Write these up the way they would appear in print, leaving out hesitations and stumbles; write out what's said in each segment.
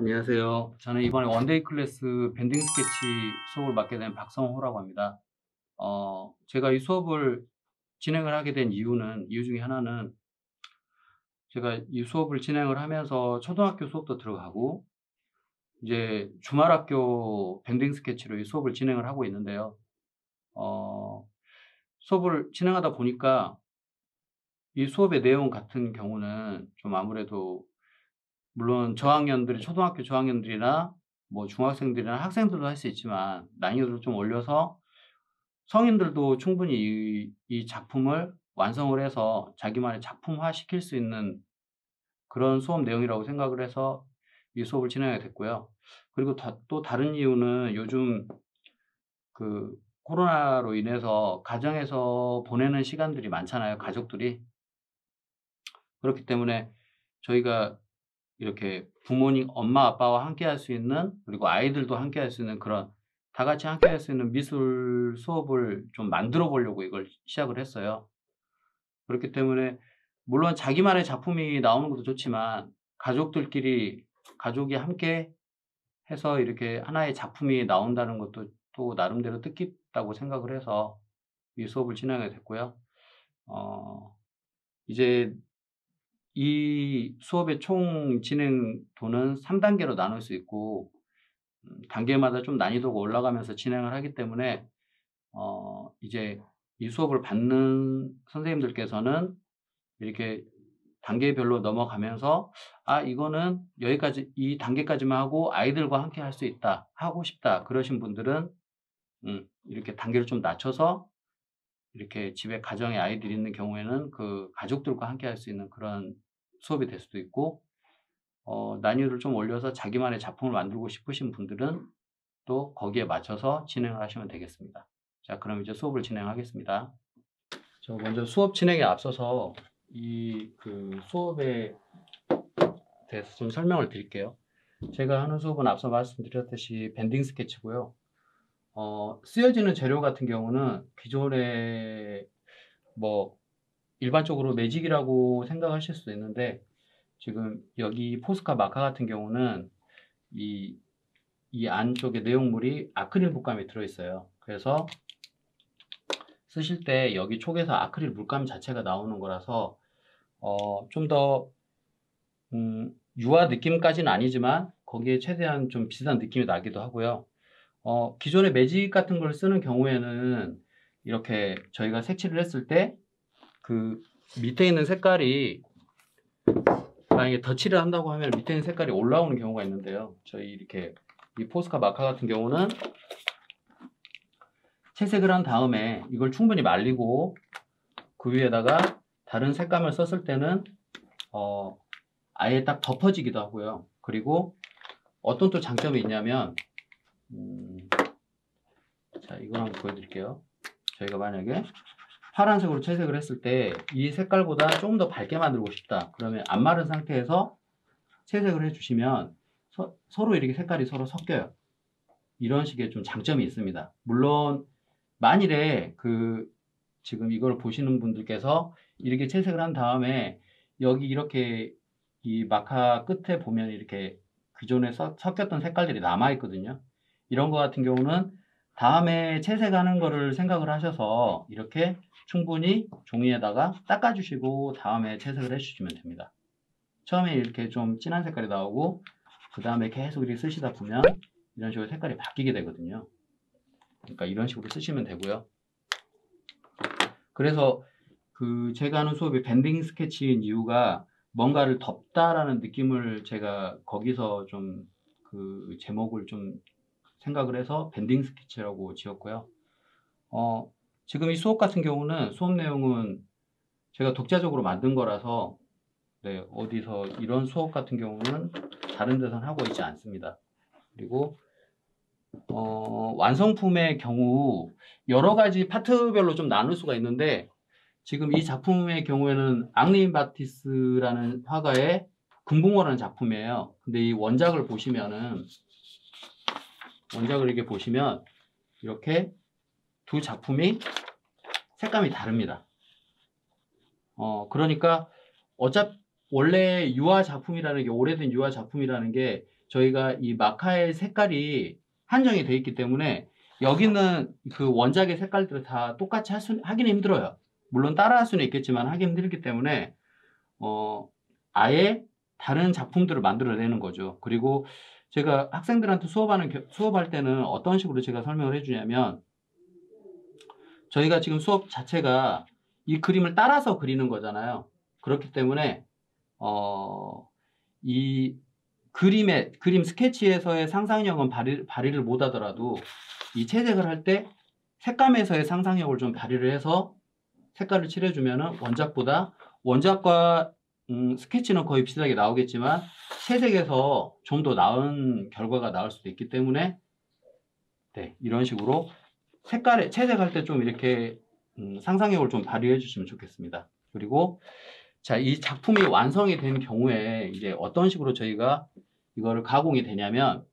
안녕하세요. 저는 이번에 원데이 클래스 밴딩 스케치 수업을 맡게 된 박성호라고 합니다. 제가 이 수업을 진행을 하게 된 이유 중에 하나는 제가 이 수업을 진행을 하면서 초등학교 수업도 들어가고 이제 주말학교 밴딩 스케치로 이 수업을 진행을 하고 있는데요. 어, 수업을 진행하다 보니까 이 수업의 내용 같은 경우는 좀 아무래도 물론 저학년들이 초등학교 저학년들이나 뭐 중학생들이나 학생들도 할 수 있지만 난이도를 좀 올려서 성인들도 충분히 이 작품을 완성을 해서 자기만의 작품화 시킬 수 있는 그런 수업 내용이라고 생각을 해서 이 수업을 진행하게 됐고요. 그리고 또 다른 이유는 요즘 그 코로나로 인해서 가정에서 보내는 시간들이 많잖아요, 가족들이. 그렇기 때문에 저희가 이렇게 부모님, 엄마, 아빠와 함께 할 수 있는, 그리고 아이들도 함께 할 수 있는 그런 다 같이 함께 할 수 있는 미술 수업을 좀 만들어 보려고 이걸 시작을 했어요. 그렇기 때문에 물론 자기만의 작품이 나오는 것도 좋지만 가족들끼리 가족이 함께 해서 이렇게 하나의 작품이 나온다는 것도 또 나름대로 뜻깊다고 생각을 해서 이 수업을 진행하게 됐고요. 어 이제 이 수업의 총 진행도는 3 단계로 나눌 수 있고 단계마다 좀 난이도가 올라가면서 진행을 하기 때문에 이제 이 수업을 받는 선생님들께서는 이렇게 단계별로 넘어가면서 '아 이거는 여기까지 이 단계까지만 하고 아이들과 함께 할 수 있다. 하고 싶다.' 그러신 분들은 이렇게 단계를 좀 낮춰서 이렇게 집에 가정에 아이들이 있는 경우에는 그 가족들과 함께 할 수 있는 그런 수업이 될 수도 있고 난이도를 좀 올려서 자기만의 작품을 만들고 싶으신 분들은 또 거기에 맞춰서 진행을 하시면 되겠습니다. 자, 그럼 이제 수업을 진행하겠습니다. 저 먼저 수업 진행에 앞서서 이 수업에 대해서 좀 설명을 드릴게요. 제가 하는 수업은 앞서 말씀드렸듯이 밴딩 스케치고요. 쓰여지는 재료 같은 경우는 기존에 뭐 일반적으로 매직이라고 생각하실 수도 있는데 지금 여기 포스카 마카 같은 경우는 이 안쪽에 내용물이 아크릴 물감이 들어있어요. 그래서 쓰실 때 여기 촉에서 아크릴 물감 자체가 나오는 거라서 좀 더 유화 느낌까지는 아니지만 거기에 최대한 좀 비슷한 느낌이 나기도 하고요. 기존의 매직 같은 걸 쓰는 경우에는 이렇게 저희가 색칠을 했을 때 그 밑에 있는 색깔이 만약에 덧칠을 한다고 하면 밑에 있는 색깔이 올라오는 경우가 있는데요. 저희 이렇게 이 포스카 마카 같은 경우는 채색을 한 다음에 이걸 충분히 말리고 그 위에다가 다른 색감을 썼을 때는 아예 딱 덮어지기도 하고요. 그리고 어떤 또 장점이 있냐면 자, 이걸 한번 보여드릴게요. 저희가 만약에 파란색으로 채색을 했을 때 이 색깔보다 조금 더 밝게 만들고 싶다. 그러면 안 마른 상태에서 채색을 해주시면 서로 이렇게 색깔이 서로 섞여요. 이런 식의 좀 장점이 있습니다. 물론 만일에 지금 이걸 보시는 분들께서 이렇게 채색을 한 다음에 여기 이렇게 이 마카 끝에 보면 이렇게 기존에 섞였던 색깔들이 남아 있거든요. 이런 거 같은 경우는 다음에 채색하는 거를 생각을 하셔서 이렇게 충분히 종이에다가 닦아주시고 다음에 채색을 해주시면 됩니다. 처음에 이렇게 좀 진한 색깔이 나오고 그 다음에 계속 이렇게 쓰시다 보면 이런 식으로 색깔이 바뀌게 되거든요. 그러니까 이런 식으로 쓰시면 되고요. 그래서 제가 하는 수업이 밴딩 스케치인 이유가 뭔가를 덮다라는 느낌을 제가 거기서 좀 제목을 좀 생각을 해서 밴딩 스케치라고 지었고요. 지금 이 수업 같은 경우는 수업 내용은 제가 독자적으로 만든 거라서 네, 어디서 이런 수업 같은 경우는 다른 데서는 하고 있지 않습니다. 그리고 완성품의 경우 여러 가지 파트별로 좀 나눌 수가 있는데 지금 이 작품의 경우에는 앙리인 바티스라는 화가의 금붕어라는 작품이에요. 근데 이 원작을 이렇게 보시면 이렇게 두 작품이 색감이 다릅니다. 그러니까 원래 유화 작품이라는 게 오래된 유화 작품이라는 게 저희가 이 마카의 색깔이 한정이 되어 있기 때문에 여기는 그 원작의 색깔들을 다 똑같이 하기는 힘들어요. 물론 따라할 수는 있겠지만 하기 힘들기 때문에 아예 다른 작품들을 만들어내는 거죠. 그리고 제가 학생들한테 수업할 때는 어떤 식으로 제가 설명을 해주냐면, 저희가 지금 수업 자체가 이 그림을 따라서 그리는 거잖아요. 그렇기 때문에 이 그림 스케치에서의 상상력은 발휘를 못 하더라도 이 채색을 할 때 색감에서의 상상력을 좀 발휘를 해서 색깔을 칠해주면은 원작과 스케치는 거의 비슷하게 나오겠지만 채색에서 좀 더 나은 결과가 나올 수도 있기 때문에, 네, 이런 식으로 채색할 때 좀 이렇게 상상력을 좀 발휘해 주시면 좋겠습니다. 그리고 자, 이 작품이 완성이 된 경우에 이제 어떤 식으로 저희가 이거를 가공이 되냐면,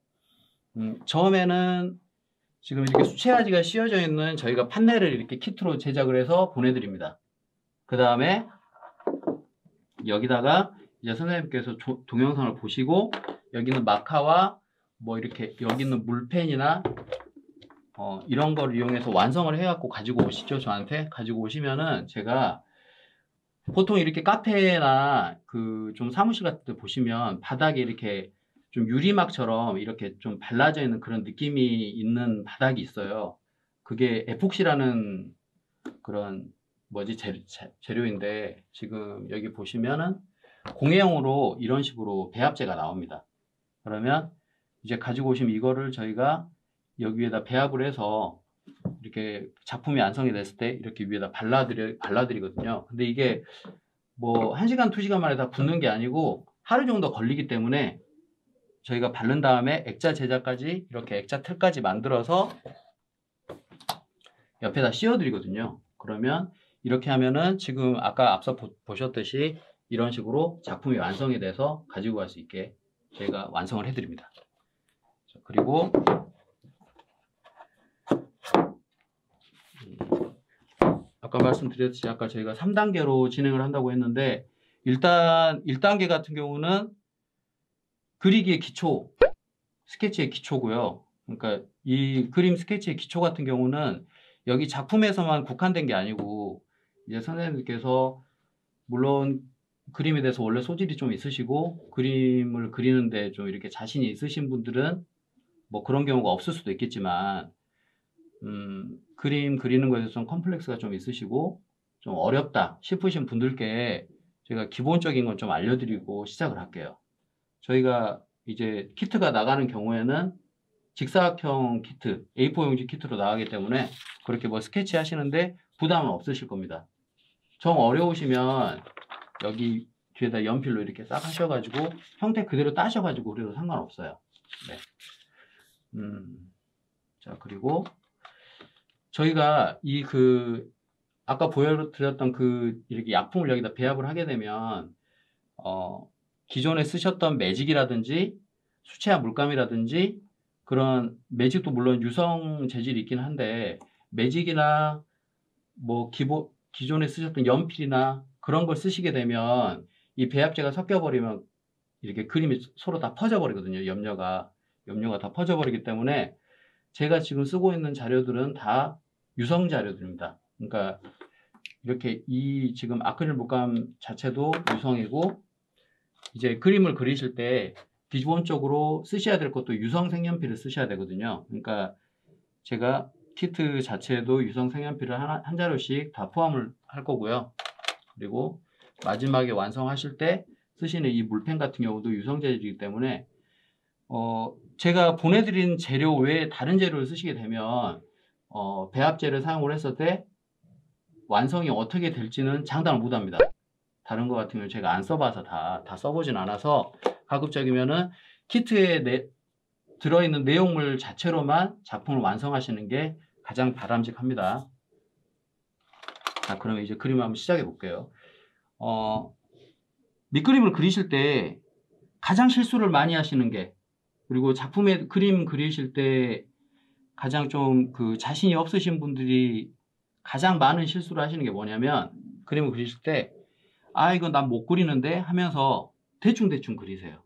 처음에는 지금 이렇게 수채화지가 씌워져 있는 저희가 판넬을 이렇게 키트로 제작을 해서 보내드립니다. 그 다음에 여기다가 이제 선생님께서 동영상을 보시고 여기는 마카와 뭐 이렇게 여기 있는 물펜이나 이런 걸 이용해서 완성을 해갖고 가지고 오시죠. 저한테 가지고 오시면은 제가 보통 이렇게 카페나 그 좀 사무실 같은 데 보시면 바닥에 이렇게 좀 유리막처럼 이렇게 좀 발라져 있는 그런 느낌이 있는 바닥이 있어요. 그게 에폭시라는 그런 재료인데, 지금 여기 보시면은 공예용으로 이런 식으로 배합제가 나옵니다. 그러면 이제 가지고 오시면 이거를 저희가 여기에다 배합을 해서 이렇게 작품이 완성이 됐을 때 이렇게 위에다 발라드리거든요. 근데 이게 뭐 1시간, 2시간 만에 다 붙는 게 아니고 하루 정도 걸리기 때문에 저희가 바른 다음에 액자 제작까지 이렇게 액자 틀까지 만들어서 옆에다 씌워드리거든요. 그러면 이렇게 하면은 지금 아까 앞서 보셨듯이 이런 식으로 작품이 완성이 돼서 가지고 갈 수 있게 저희가 완성을 해드립니다. 그리고 아까 말씀드렸듯이 아까 저희가 3단계로 진행을 한다고 했는데, 일단 1단계 같은 경우는 그리기의 기초, 스케치의 기초고요. 그러니까 이 그림 스케치의 기초 같은 경우는 여기 작품에서만 국한된 게 아니고, 이제 선생님께서 물론 그림에 대해서 원래 소질이 좀 있으시고 그림을 그리는데 좀 이렇게 자신이 있으신 분들은 뭐 그런 경우가 없을 수도 있겠지만, 그림 그리는 거에 대해서 좀 컴플렉스가 좀 있으시고 좀 어렵다 싶으신 분들께 제가 기본적인 건 좀 알려드리고 시작을 할게요. 저희가 이제 키트가 나가는 경우에는 직사각형 키트, A4 용지 키트로 나가기 때문에 그렇게 뭐 스케치 하시는데 부담은 없으실 겁니다. 정 어려우시면 여기 뒤에다 연필로 이렇게 싹 하셔가지고 형태 그대로 따셔가지고 그래도 상관없어요. 네. 자, 그리고 저희가 아까 보여드렸던 이렇게 약품을 여기다 배합을 하게 되면 기존에 쓰셨던 매직이라든지 수채화 물감이라든지, 그런 매직도 물론 유성 재질이 있긴 한데 매직이나 뭐 기존에 쓰셨던 연필이나 그런 걸 쓰시게 되면 이 배합제가 섞여버리면 이렇게 그림이 서로 다 퍼져버리거든요. 염료가 다 퍼져버리기 때문에 제가 지금 쓰고 있는 자료들은 다 유성 자료들입니다. 그러니까 이렇게 지금 아크릴 물감 자체도 유성이고, 이제 그림을 그리실 때 기본적으로 쓰셔야 될 것도 유성 색연필을 쓰셔야 되거든요. 그러니까 제가 키트 자체에도 유성 색연필을 한 자루씩 다 포함을 할 거고요. 그리고 마지막에 완성하실 때 쓰시는 이 물펜 같은 경우도 유성 재질이기 때문에 제가 보내드린 재료 외에 다른 재료를 쓰시게 되면 배합제를 사용을 했을 때 완성이 어떻게 될지는 장담을 못합니다. 다른 거 같은 경우는 제가 안 써봐서 다 써보진 않아서 가급적이면은 키트에 들어있는 내용물 자체로만 작품을 완성하시는 게 가장 바람직합니다. 자, 그러면 이제 그림을 한번 시작해 볼게요. 밑그림을 그리실 때 가장 실수를 많이 하시는 게, 그리고 작품에 그림 그리실 때 가장 좀 자신이 없으신 분들이 가장 많은 실수를 하시는 게 뭐냐면, 그림을 그리실 때 이거 난 못 그리는데 하면서 대충 그리세요.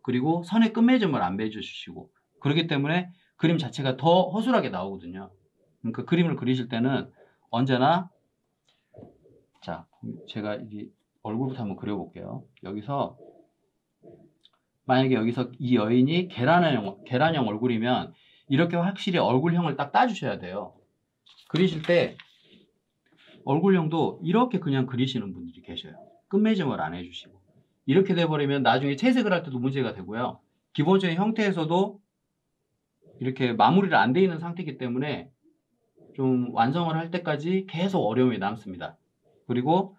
그리고 선의 끝맺음을 안 맺어주시고 그렇기 때문에 그림 자체가 더 허술하게 나오거든요. 그러니까 그림을 그리실 때는 언제나 자, 제가 이 얼굴부터 한번 그려볼게요. 여기서 만약에 여기서 이 여인이 계란형 얼굴이면 이렇게 확실히 얼굴형을 딱 따주셔야 돼요. 그리실 때 얼굴형도 이렇게 그냥 그리시는 분들이 계셔요. 끝맺음을 안 해주시고 이렇게 돼버리면 나중에 채색을 할 때도 문제가 되고요. 기본적인 형태에서도 이렇게 마무리를 안 돼 있는 상태이기 때문에 좀 완성을 할 때까지 계속 어려움이 남습니다. 그리고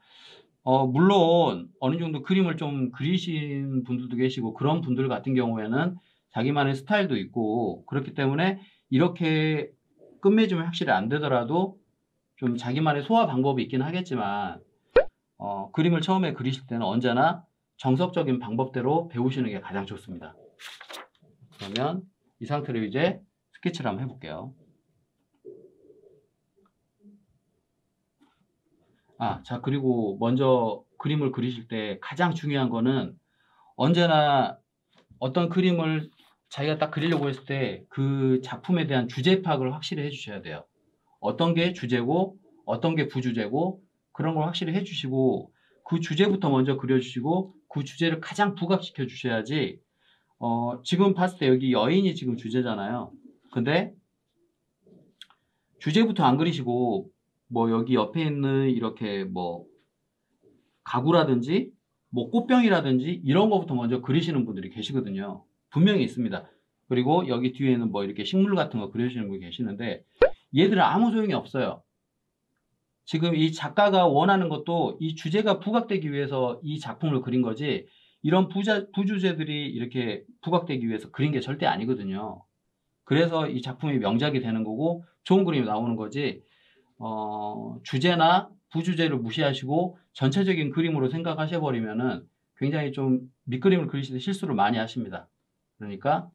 물론 어느 정도 그림을 좀 그리신 분들도 계시고 그런 분들 같은 경우에는 자기만의 스타일도 있고 그렇기 때문에 이렇게 끝맺음이 확실히 안 되더라도 좀 자기만의 소화 방법이 있긴 하겠지만 그림을 처음에 그리실 때는 언제나 정석적인 방법대로 배우시는 게 가장 좋습니다. 그러면 이 상태로 이제 스케치를 한번 해볼게요. 자, 그리고 먼저 그림을 그리실 때 가장 중요한 거는 언제나 어떤 그림을 자기가 딱 그리려고 했을 때 그 작품에 대한 주제 파악을 확실히 해주셔야 돼요. 어떤 게 주제고 어떤 게 부주제고 그런 걸 확실히 해주시고 그 주제부터 먼저 그려주시고 그 주제를 가장 부각시켜 주셔야지 지금 봤을 때 여기 여인이 지금 주제잖아요. 근데 주제부터 안 그리시고 뭐 여기 옆에 있는 이렇게 뭐 가구라든지 뭐 꽃병이라든지 이런 거부터 먼저 그리시는 분들이 계시거든요. 분명히 있습니다. 그리고 여기 뒤에는 뭐 이렇게 식물 같은 거 그려주시는 분이 계시는데 얘들은 아무 소용이 없어요. 지금 이 작가가 원하는 것도 이 주제가 부각되기 위해서 이 작품을 그린 거지 이런 부주제들이 이렇게 부각되기 위해서 그린 게 절대 아니거든요. 그래서 이 작품이 명작이 되는 거고 좋은 그림이 나오는 거지 주제나 부주제를 무시하시고 전체적인 그림으로 생각하셔버리면은 굉장히 좀 밑그림을 그리실 때 실수를 많이 하십니다. 그러니까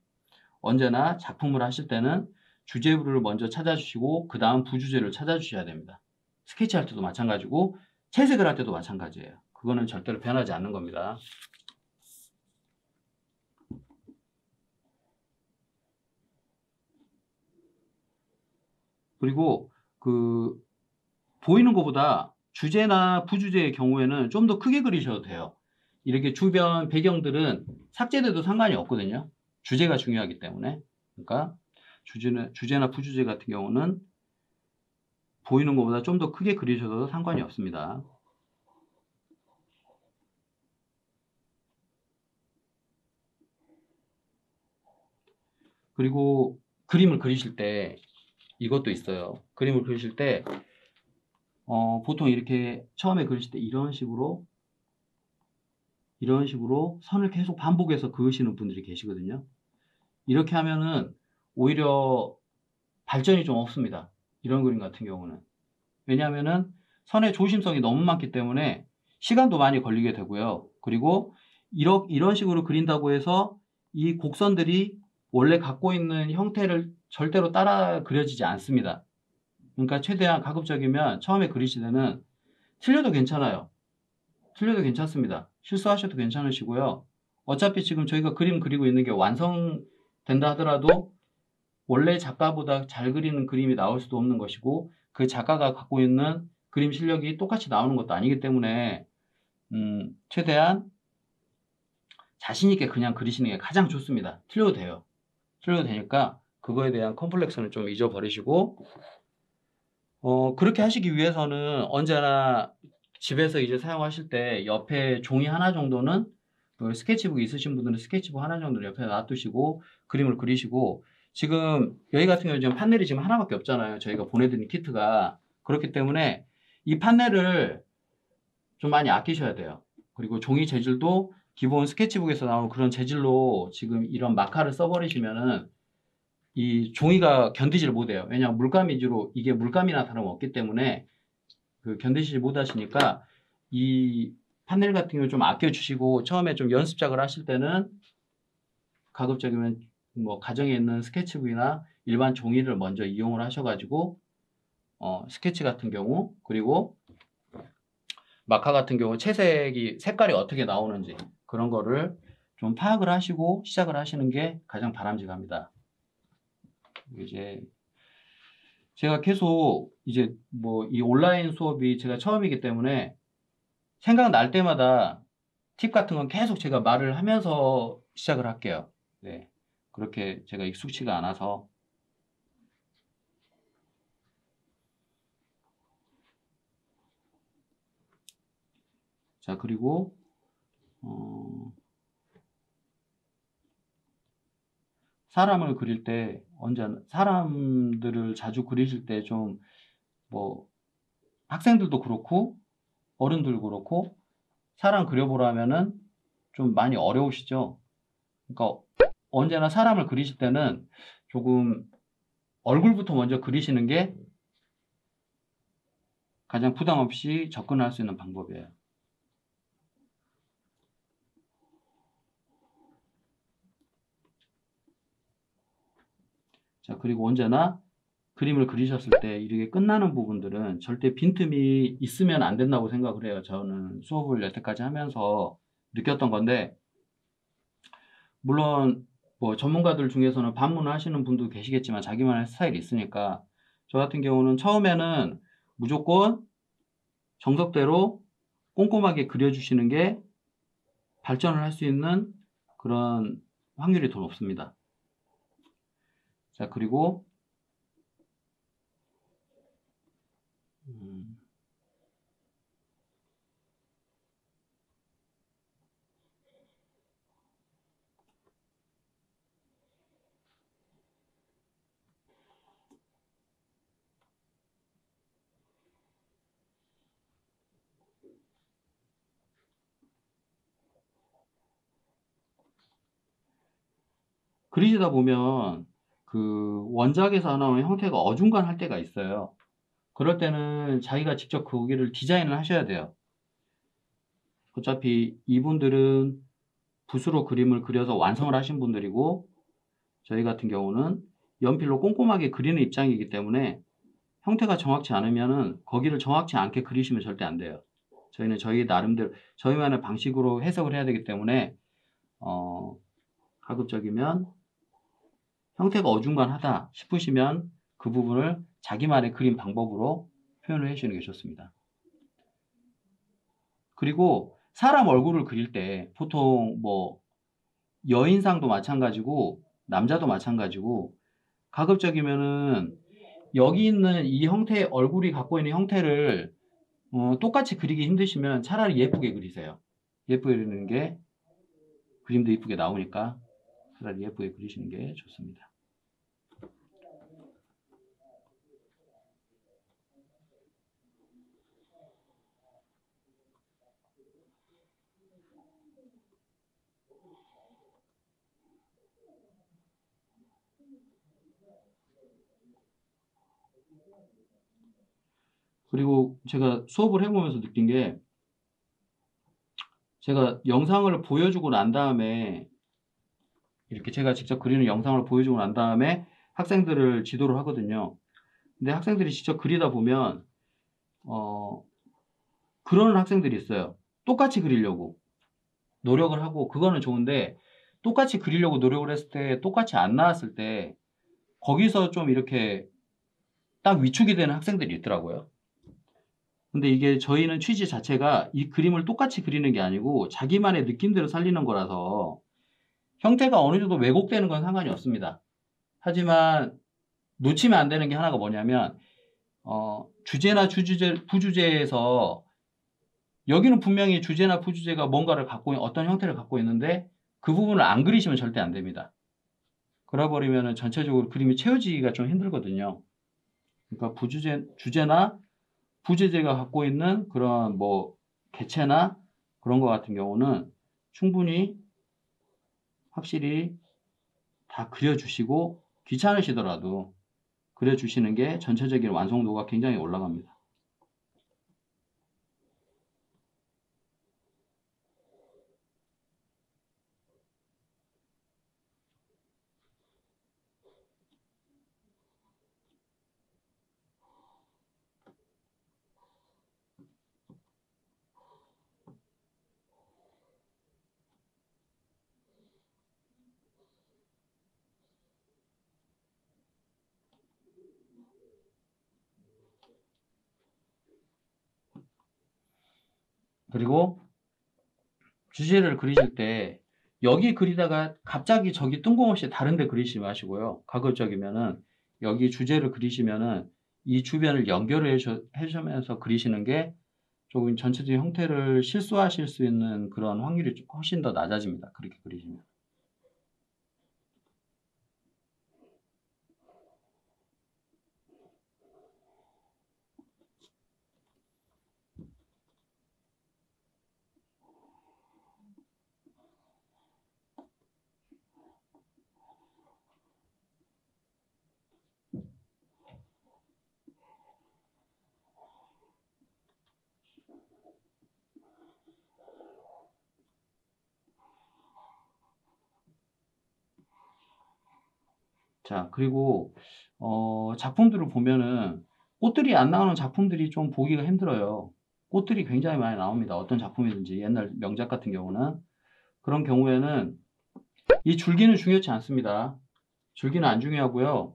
언제나 작품을 하실 때는 주제부를 먼저 찾아주시고 그 다음 부주제를 찾아주셔야 됩니다. 스케치할 때도 마찬가지고 채색을 할 때도 마찬가지예요. 그거는 절대로 변하지 않는 겁니다. 그리고 보이는 것보다 주제나 부주제의 경우에는 좀 더 크게 그리셔도 돼요. 이렇게 주변 배경들은 삭제돼도 상관이 없거든요. 주제가 중요하기 때문에. 그러니까 주제나 부주제 같은 경우는 보이는 것보다 좀 더 크게 그리셔도 상관이 없습니다. 그리고 그림을 그리실 때 이것도 있어요. 그림을 그리실 때 보통 이렇게 처음에 그리실 때 이런 식으로 선을 계속 반복해서 그으시는 분들이 계시거든요. 이렇게 하면은 오히려 발전이 좀 없습니다. 이런 그림 같은 경우는. 왜냐하면은 선의 조심성이 너무 많기 때문에 시간도 많이 걸리게 되고요. 그리고 이런 식으로 그린다고 해서 이 곡선들이 원래 갖고 있는 형태를 절대로 따라 그려지지 않습니다. 그러니까 최대한 가급적이면 처음에 그리실 때는 틀려도 괜찮아요. 틀려도 괜찮습니다. 실수하셔도 괜찮으시고요. 어차피 지금 저희가 그림 그리고 있는 게 완성된다 하더라도 원래 작가보다 잘 그리는 그림이 나올 수도 없는 것이고 그 작가가 갖고 있는 그림 실력이 똑같이 나오는 것도 아니기 때문에 최대한 자신 있게 그냥 그리시는 게 가장 좋습니다. 틀려도 돼요. 틀려도 되니까 그거에 대한 컴플렉스는 좀 잊어버리시고 그렇게 하시기 위해서는 언제나 집에서 이제 사용하실 때 옆에 종이 하나 정도는 스케치북 있으신 분들은 스케치북 하나 정도를 옆에 놔두시고 그림을 그리시고 지금 여기 같은 경우는 지금 판넬이 지금 하나밖에 없잖아요. 저희가 보내드린 키트가. 그렇기 때문에 이 판넬을 좀 많이 아끼셔야 돼요. 그리고 종이 재질도 기본 스케치북에서 나오는 그런 재질로 지금 이런 마카를 써버리시면은 이 종이가 견디지를 못해요. 왜냐하면 물감 위주로 이게 물감이나 다름없기 때문에 견디시지 못하시니까 이 판넬 같은 경우 좀 아껴주시고 처음에 좀 연습작을 하실 때는 가급적이면 뭐 가정에 있는 스케치북이나 일반 종이를 먼저 이용을 하셔가지고 스케치 같은 경우 그리고 마카 같은 경우 색깔이 어떻게 나오는지 그런 거를 좀 파악을 하시고 시작을 하시는 게 가장 바람직합니다. 이제 제가 계속 이제 뭐 이 온라인 수업이 제가 처음이기 때문에 생각날 때마다 팁 같은 건 계속 제가 말을 하면서 시작을 할게요. 네. 그렇게 제가 익숙치가 않아서. 자, 그리고 사람을 그릴 때 언제나 사람들을 자주 그리실 때 좀 뭐 학생들도 그렇고 어른들도 그렇고 사람 그려보라면은 좀 많이 어려우시죠? 그러니까 언제나 사람을 그리실 때는 조금 얼굴부터 먼저 그리시는 게 가장 부담 없이 접근할 수 있는 방법이에요. 자, 그리고 언제나 그림을 그리셨을 때 이렇게 끝나는 부분들은 절대 빈틈이 있으면 안 된다고 생각을 해요. 저는 수업을 여태까지 하면서 느꼈던 건데, 물론 뭐 전문가들 중에서는 반문을 하시는 분도 계시겠지만 자기만의 스타일이 있으니까, 저 같은 경우는 처음에는 무조건 정석대로 꼼꼼하게 그려주시는 게 발전을 할 수 있는 그런 확률이 더 높습니다. 자, 그리고 그리시다 보면 그 원작에서 나오는 형태가 어중간할 때가 있어요. 그럴 때는 자기가 직접 거기를 디자인을 하셔야 돼요. 어차피 이분들은 붓으로 그림을 그려서 완성을 하신 분들이고, 저희 같은 경우는 연필로 꼼꼼하게 그리는 입장이기 때문에 형태가 정확치 않으면은 거기를 정확치 않게 그리시면 절대 안 돼요. 저희는 저희 나름대로 저희만의 방식으로 해석을 해야 되기 때문에 가급적이면 형태가 어중간하다 싶으시면 그 부분을 자기만의 그림 방법으로 표현을 해주시는 게 좋습니다. 그리고 사람 얼굴을 그릴 때 보통 뭐 여인상도 마찬가지고 남자도 마찬가지고 가급적이면은 여기 있는 이 형태의 얼굴이 갖고 있는 형태를 똑같이 그리기 힘드시면 차라리 예쁘게 그리세요. 예쁘게 그리는 게 그림도 예쁘게 나오니까 차라리 예쁘게 그리시는 게 좋습니다. 그리고 제가 수업을 해보면서 느낀 게, 제가 영상을 보여주고 난 다음에 이렇게 제가 직접 그리는 영상을 보여주고 난 다음에 학생들을 지도를 하거든요. 근데 학생들이 직접 그리다 보면 그러는 학생들이 있어요. 똑같이 그리려고 노력을 하고 그거는 좋은데, 똑같이 그리려고 노력을 했을 때 똑같이 안 나왔을 때 거기서 좀 이렇게 딱 위축이 되는 학생들이 있더라고요. 근데 이게 저희는 취지 자체가 이 그림을 똑같이 그리는 게 아니고 자기만의 느낌대로 살리는 거라서 형태가 어느 정도 왜곡되는 건 상관이 없습니다. 하지만 놓치면 안 되는 게 하나가 뭐냐면 주제나 부주제에서 여기는 분명히 주제나 부주제가 뭔가를 어떤 형태를 갖고 있는데 그 부분을 안 그리시면 절대 안 됩니다. 그래버리면 전체적으로 그림이 채워지기가 좀 힘들거든요. 그러니까 주제나 부주제가 갖고 있는 그런 뭐 개체나 그런 것 같은 경우는 충분히 확실히 다 그려주시고 귀찮으시더라도 그려주시는 게 전체적인 완성도가 굉장히 올라갑니다. 그리고 주제를 그리실 때 여기 그리다가 갑자기 저기 뜬금없이 다른 데 그리지 마시고요. 가급적이면은 여기 주제를 그리시면은 이 주변을 연결을 해주면서 그리시는 게 조금 전체적인 형태를 실수하실 수 있는 그런 확률이 훨씬 더 낮아집니다. 그렇게 그리시면. 자, 그리고 작품들을 보면은 꽃들이 안 나오는 작품들이 좀 보기가 힘들어요. 꽃들이 굉장히 많이 나옵니다. 어떤 작품이든지 옛날 명작 같은 경우는 그런 경우에는 이 줄기는 중요치 않습니다. 줄기는 안 중요하고요.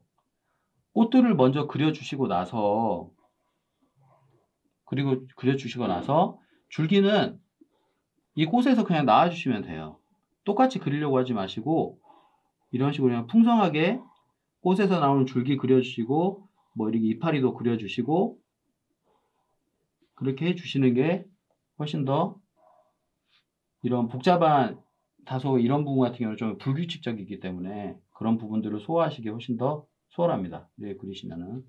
꽃들을 먼저 그려주시고 나서 그리고 그려주시고 나서 줄기는 이 꽃에서 그냥 나와주시면 돼요. 똑같이 그리려고 하지 마시고 이런 식으로 그냥 풍성하게 꽃에서 나오는 줄기 그려주시고 뭐 이렇게 이파리도 그려주시고 그렇게 해주시는 게 훨씬 더 이런 복잡한 다소 이런 부분 같은 경우는 좀 불규칙적이기 때문에 그런 부분들을 소화하시기 훨씬 더 수월합니다. 이렇게 그리시면은.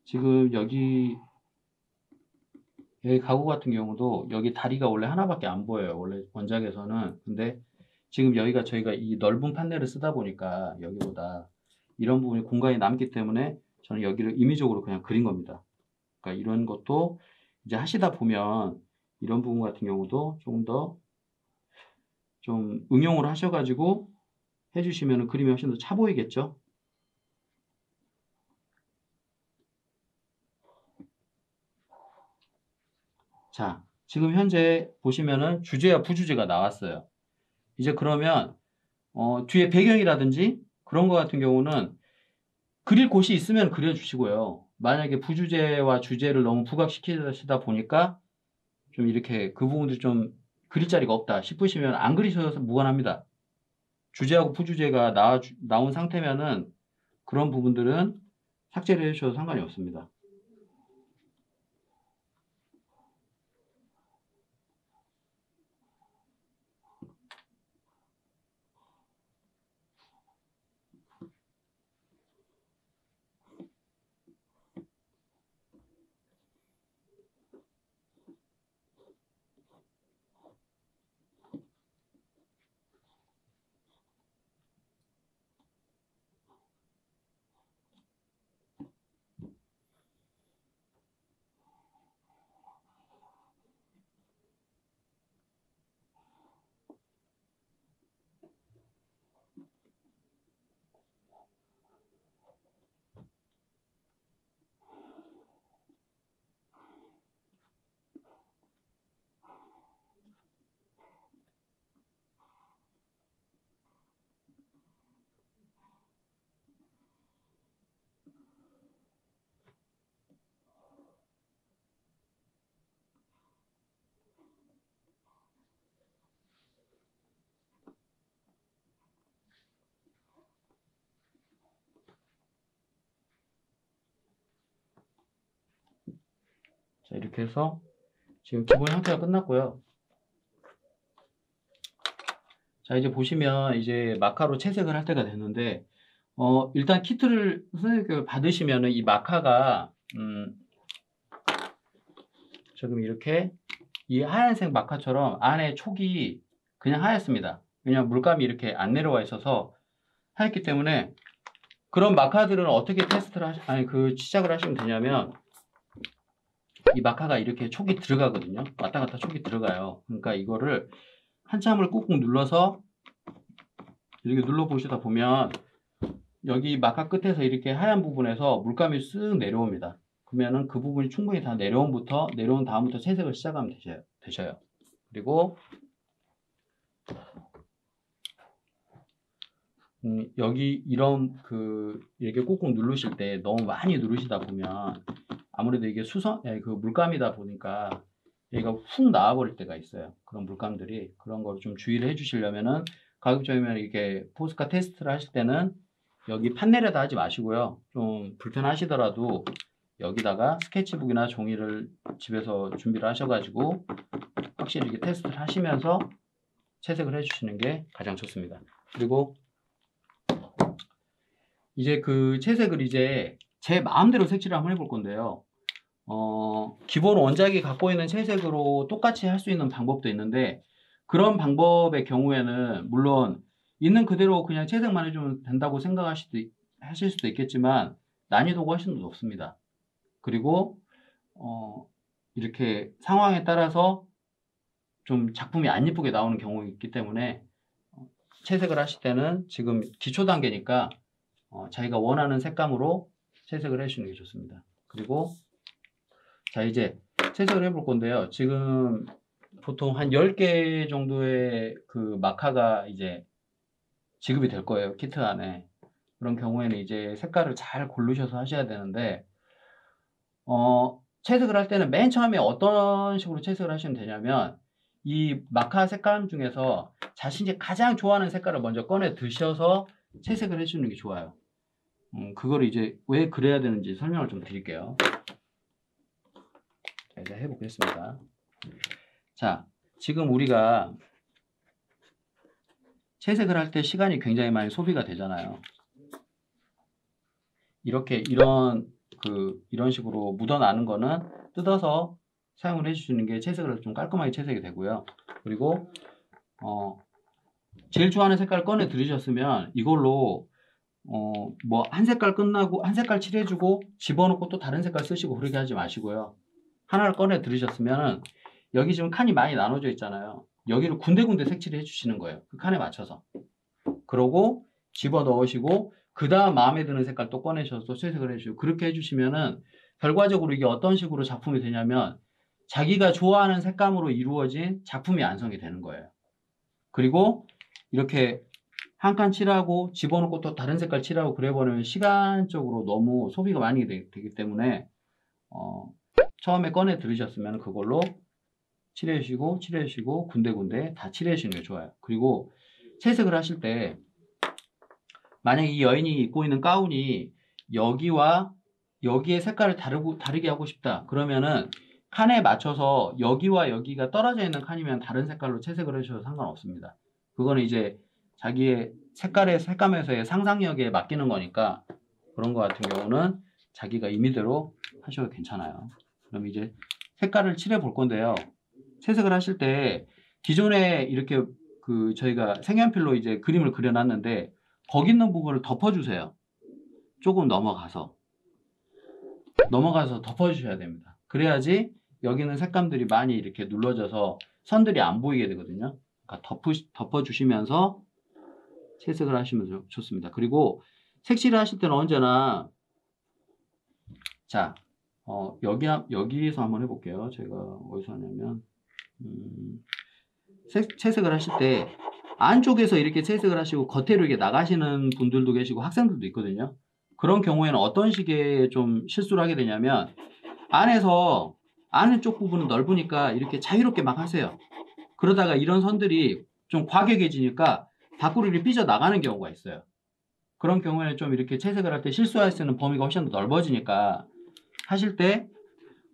지금 여기 가구 같은 경우도 여기 다리가 원래 하나밖에 안 보여요. 원래 원작에서는. 근데 지금 여기가 저희가 이 넓은 판넬을 쓰다 보니까 여기보다 이런 부분이 공간이 남기 때문에 저는 여기를 임의적으로 그냥 그린 겁니다. 그러니까 이런 것도 이제 하시다 보면 이런 부분 같은 경우도 조금 더 좀 응용을 하셔가지고 해주시면 그림이 훨씬 더 차 보이겠죠? 자, 지금 현재 보시면은 주제와 부주제가 나왔어요. 이제 그러면 뒤에 배경이라든지 그런 거 같은 경우는 그릴 곳이 있으면 그려주시고요. 만약에 부주제와 주제를 너무 부각시키다 보니까 좀 이렇게 그 부분도 좀 그릴 자리가 없다 싶으시면 안 그리셔도 무관합니다. 주제하고 부주제가 나온 상태면은 그런 부분들은 삭제를 해주셔도 상관이 없습니다. 자, 이렇게 해서 지금 기본 형태가 끝났고요. 자, 이제 보시면 이제 마카로 채색을 할 때가 됐는데, 일단 키트를 선생님께 받으시면은 이 마카가, 지금 이렇게 이 하얀색 마카처럼 안에 촉이 그냥 하얗습니다. 왜냐하면 물감이 이렇게 안 내려와 있어서 하얗기 때문에 그런 마카들은 어떻게 시작을 하시면 되냐면, 이 마카가 이렇게 촉이 들어가거든요. 왔다 갔다 촉이 들어가요. 그러니까 이거를 한참을 꾹꾹 눌러서 이렇게 눌러 보시다 보면 여기 마카 끝에서 이렇게 하얀 부분에서 물감이 쓱 내려옵니다. 그러면은 그 부분이 충분히 다 내려온 다음부터 채색을 시작하면 되셔요. 그리고 여기 이렇게 꾹꾹 누르실 때 너무 많이 누르시다 보면 아무래도 이게 그 물감이다 보니까 얘가 훅 나와버릴 때가 있어요. 그런 물감들이. 그런 걸 좀 주의를 해주시려면은 가급적이면 이렇게 포스카 테스트를 하실 때는 여기 판넬에다 하지 마시고요. 좀 불편하시더라도 여기다가 스케치북이나 종이를 집에서 준비를 하셔가지고 확실히 이렇게 테스트를 하시면서 채색을 해주시는 게 가장 좋습니다. 그리고 이제 그 채색을 이제 제 마음대로 색칠을 한번 해볼 건데요. 기본 원작이 갖고 있는 채색으로 똑같이 할 수 있는 방법도 있는데 그런 방법의 경우에는 물론 있는 그대로 그냥 채색만 해주면 된다고 하실 수도 있겠지만 난이도가 훨씬 더 높습니다. 그리고 이렇게 상황에 따라서 좀 작품이 안 예쁘게 나오는 경우가 있기 때문에 채색을 하실 때는 지금 기초 단계니까 자기가 원하는 색감으로 채색을 해주시는 게 좋습니다. 그리고 자 이제 채색을 해볼 건데요. 지금 보통 한 10개 정도의 그 마카가 이제 지급이 될 거예요. 키트 안에. 그런 경우에는 이제 색깔을 잘 고르셔서 하셔야 되는데 채색을 할 때는 맨 처음에 어떤 식으로 채색을 하시면 되냐면 이 마카 색감 중에서 자신이 가장 좋아하는 색깔을 먼저 꺼내 드셔서 채색을 해주는 게 좋아요. 그걸 이제 왜 그래야 되는지 설명을 좀 드릴게요. 자, 이제 해보겠습니다. 자, 지금 우리가 채색을 할 때 시간이 굉장히 많이 소비가 되잖아요. 이런 식으로 묻어나는 거는 뜯어서 사용을 해주시는 게 채색을 좀 깔끔하게 채색이 되고요. 그리고 제일 좋아하는 색깔 꺼내 들으셨으면 이걸로 뭐 한 색깔 끝나고 한 색깔 칠해주고 집어넣고 또 다른 색깔 쓰시고 그렇게 하지 마시고요. 하나를 꺼내 들으셨으면 여기 지금 칸이 많이 나눠져 있잖아요. 여기를 군데군데 색칠을 해주시는 거예요. 그 칸에 맞춰서. 그러고 집어넣으시고 그 다음 마음에 드는 색깔 또 꺼내셔서 또 채색을 해주시고 그렇게 해주시면은 결과적으로 이게 어떤 식으로 작품이 되냐면 자기가 좋아하는 색감으로 이루어진 작품이 완성이 되는 거예요. 그리고 이렇게 한 칸 칠하고 집어넣고 또 다른 색깔 칠하고 그래버리면 시간적으로 너무 소비가 많이 되기 때문에 처음에 꺼내 들으셨으면 그걸로 칠해주시고 군데군데 다 칠해주시는 게 좋아요. 그리고 채색을 하실 때 만약에 이 여인이 입고 있는 가운이 여기와 여기의 색깔을 다르게 하고 싶다. 그러면은 칸에 맞춰서 여기와 여기가 떨어져 있는 칸이면 다른 색깔로 채색을 해주셔도 상관없습니다. 그거는 이제 자기의 색감에서의 상상력에 맡기는 거니까 그런 거 같은 경우는 자기가 임의대로 하셔도 괜찮아요. 그럼 이제 색깔을 칠해 볼 건데요. 채색을 하실 때 기존에 이렇게 저희가 색연필로 이제 그림을 그려놨는데 거기 있는 부분을 덮어주세요. 조금 넘어가서 덮어주셔야 됩니다. 그래야지 여기는 색감들이 많이 이렇게 눌러져서 선들이 안 보이게 되거든요. 그러니까 덮어주시면서 채색을 하시면 좋습니다. 그리고 색칠을 하실 때는 언제나 자 여기에서 한번 해볼게요. 제가 어디서 하냐면 채색을 하실 때 안쪽에서 이렇게 채색을 하시고 겉으로 이렇게 나가시는 분들도 계시고 학생들도 있거든요. 그런 경우에는 어떤 식의 좀 실수를 하게 되냐면 안쪽 부분은 넓으니까 이렇게 자유롭게 막 하세요. 그러다가 이런 선들이 좀 과격해지니까 밖으로 이렇게 삐져나가는 경우가 있어요. 그런 경우에는 좀 이렇게 채색을 할 때 실수할 수 있는 범위가 훨씬 더 넓어지니까 하실 때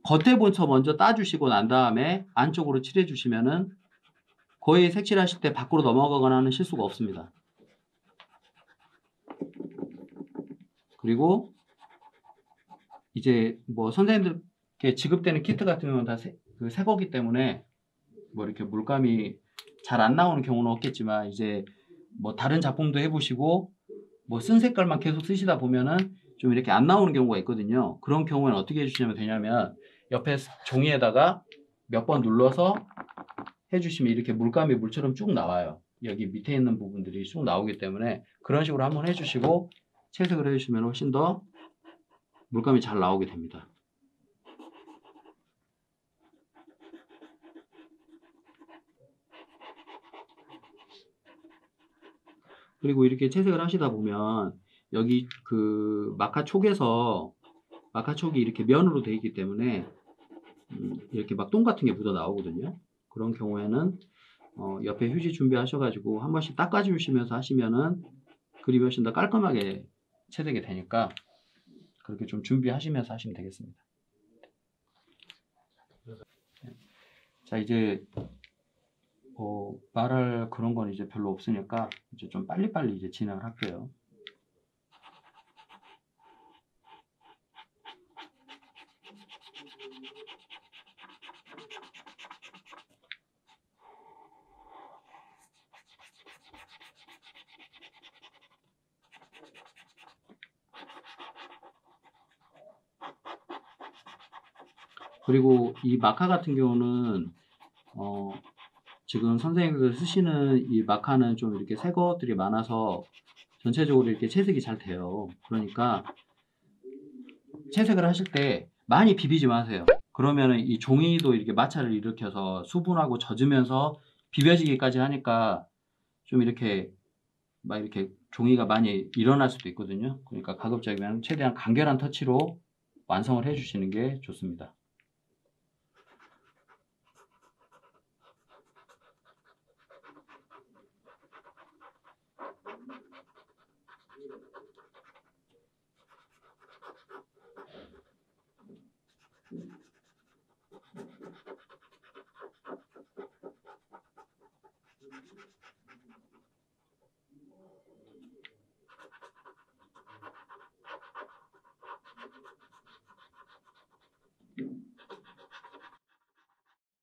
겉에 본처 먼저 따주시고 난 다음에 안쪽으로 칠해주시면은 거의 색칠하실 때 밖으로 넘어가거나 하는 실수가 없습니다. 그리고 이제 뭐 선생님들께 지급되는 키트 같은 경우는 다 새 거기 때문에 뭐 이렇게 물감이 잘 안 나오는 경우는 없겠지만 이제 뭐 다른 작품도 해보시고 뭐 쓴 색깔만 계속 쓰시다 보면은 좀 이렇게 안 나오는 경우가 있거든요. 그런 경우에는 어떻게 해주시면 되냐면 옆에 종이에다가 몇 번 눌러서 해주시면 이렇게 물감이 물처럼 쭉 나와요. 여기 밑에 있는 부분들이 쭉 나오기 때문에 그런 식으로 한번 해주시고 채색을 해주시면 훨씬 더 물감이 잘 나오게 됩니다. 그리고 이렇게 채색을 하시다 보면 여기 그 마카 촉이 이렇게 면으로 되어 있기 때문에 이렇게 막 똥 같은 게 묻어 나오거든요. 그런 경우에는 옆에 휴지 준비하셔가지고 한 번씩 닦아주시면서 하시면은 그림이 훨씬 더 깔끔하게 채색이 되니까 그렇게 좀 준비하시면서 하시면 되겠습니다. 자, 이제 말할 그런 건 이제 별로 없으니까 이제 좀 빨리빨리 이제 진행을 할게요. 그리고 이 마카 같은 경우는 지금 선생님들 쓰시는 이 마카는 좀 이렇게 새 것들이 많아서 전체적으로 이렇게 채색이 잘 돼요. 그러니까 채색을 하실 때 많이 비비지 마세요. 그러면은 이 종이도 이렇게 마찰을 일으켜서 수분하고 젖으면서 비벼지기까지 하니까 좀 이렇게 막 이렇게 종이가 많이 일어날 수도 있거든요. 그러니까 가급적이면 최대한 간결한 터치로 완성을 해주시는 게 좋습니다.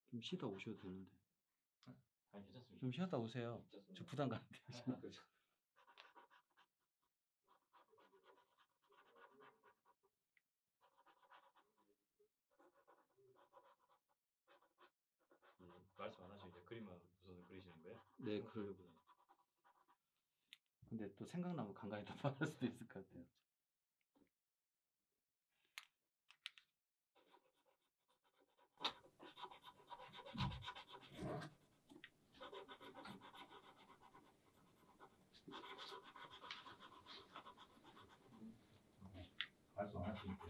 좀 쉬다 오셔도 되는데. 아니 괜찮습니다. 좀 쉬었다 오세요. 저 부담 가는데. 그렇죠. 말씀 안 하시고 이제 그림만 우선 그리시는 거예요? 네, 그러려고요. 근데 또 생각나면 간간히 더 말할 수도 있을 것 같아요. 말씀 안 하시니까.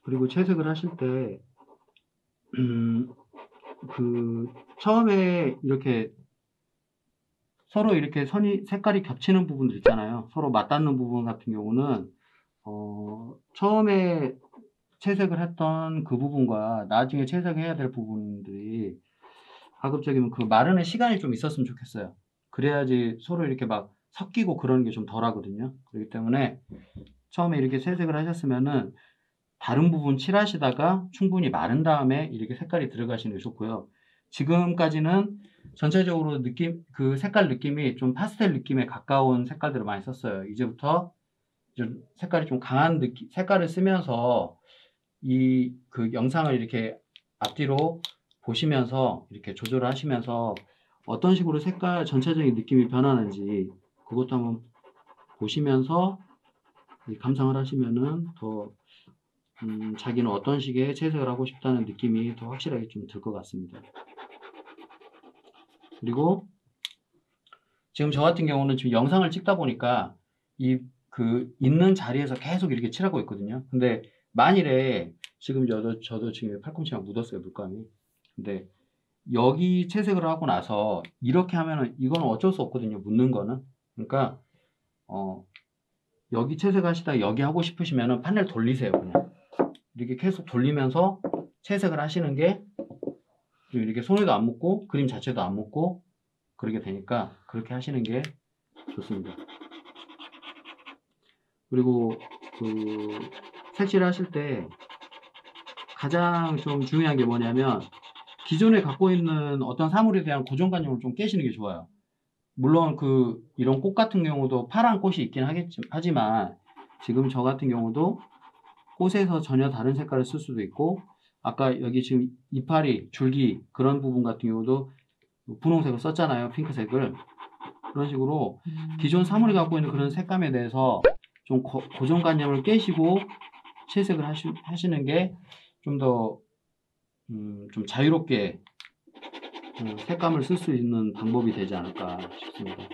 그리고 채색을 하실 때, 처음에 이렇게 서로 이렇게 색깔이 겹치는 부분들 있잖아요. 서로 맞닿는 부분 같은 경우는, 처음에 채색을 했던 그 부분과 나중에 채색해야 될 부분들이 가급적이면 그 마르는 시간이 좀 있었으면 좋겠어요. 그래야지 서로 이렇게 막 섞이고 그러는 게 좀 덜 하거든요. 그렇기 때문에 처음에 이렇게 채색을 하셨으면은 다른 부분 칠하시다가 충분히 마른 다음에 이렇게 색깔이 들어가시는 게 좋고요. 지금까지는 전체적으로 그 색깔 느낌이 좀 파스텔 느낌에 가까운 색깔들을 많이 썼어요. 이제부터 좀 색깔이 좀 강한 색깔을 쓰면서 그 영상을 이렇게 앞뒤로 보시면서 이렇게 조절을 하시면서 어떤 식으로 색깔 전체적인 느낌이 변하는지 그것도 한번 보시면서 감상을 하시면은 더 자기는 어떤 식의 채색을 하고 싶다는 느낌이 더 확실하게 좀 들 것 같습니다. 그리고 지금 저 같은 경우는 지금 영상을 찍다 보니까 있는 자리에서 계속 이렇게 칠하고 있거든요. 근데 만일에 지금 저도 지금 팔꿈치가 묻었어요, 물감이. 근데 여기 채색을 하고 나서 이렇게 하면은 이거는 어쩔 수 없거든요, 묻는 거는. 그러니까 여기 채색하시다가 여기 하고 싶으시면은 판넬 돌리세요, 그냥. 이렇게 계속 돌리면서 채색을 하시는 게 좀 이렇게 손에도 안 묻고 그림 자체도 안 묻고 그러게 되니까 그렇게 하시는 게 좋습니다. 그리고 색칠을 하실 때 가장 좀 중요한 게 뭐냐면 기존에 갖고 있는 어떤 사물에 대한 고정관념을 좀 깨시는 게 좋아요. 물론 이런 꽃 같은 경우도 파란 꽃이 있긴 하지만 지금 저 같은 경우도 꽃에서 전혀 다른 색깔을 쓸 수도 있고 아까 여기 지금 이파리, 줄기 그런 부분 같은 경우도 분홍색을 썼잖아요. 핑크색을. 그런 식으로 기존 사물이 갖고 있는 그런 색감에 대해서 좀 고정관념을 깨시고 채색을 하시는 게 좀 더 좀 자유롭게 색감을 쓸 수 있는 방법이 되지 않을까 싶습니다.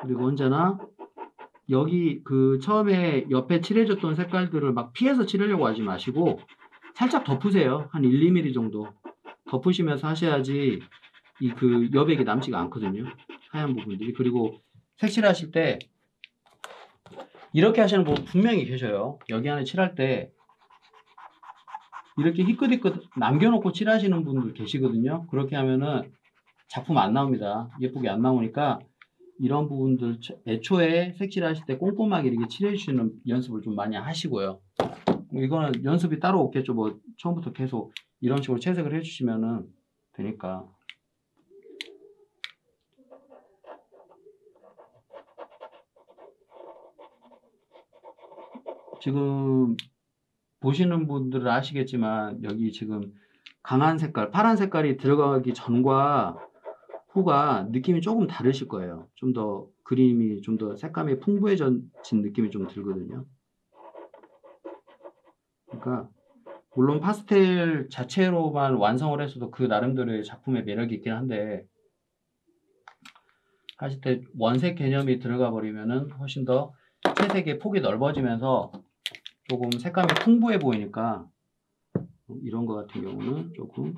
그리고 언제나 여기 처음에 옆에 칠해줬던 색깔들을 막 피해서 칠하려고 하지 마시고 살짝 덮으세요. 한 1, 2mm 정도 덮으시면서 하셔야지 여백이 남지가 않거든요. 하얀 부분들이. 그리고 색칠하실 때 이렇게 하시는 분 분명히 계셔요. 여기 안에 칠할 때 이렇게 희끗희끗 남겨놓고 칠하시는 분들 계시거든요. 그렇게 하면은 작품 안 나옵니다. 예쁘게 안 나오니까 이런 부분들 애초에 색칠하실 때 꼼꼼하게 이렇게 칠해주시는 연습을 좀 많이 하시고요. 이거는 연습이 따로 없겠죠. 뭐 처음부터 계속 이런 식으로 채색을 해주시면은 되니까. 지금 보시는 분들은 아시겠지만 여기 지금 강한 색깔, 파란 색깔이 들어가기 전과 후가 느낌이 조금 다르실 거예요. 좀 더 그림이 좀 더 색감이 풍부해진 느낌이 좀 들거든요. 그러니까 물론 파스텔 자체로만 완성을 했어도 그 나름대로의 작품의 매력이 있긴 한데 하실 때 원색 개념이 들어가 버리면은 훨씬 더 채색의 폭이 넓어지면서 조금 색감이 풍부해 보이니까 이런 거 같은 경우는 조금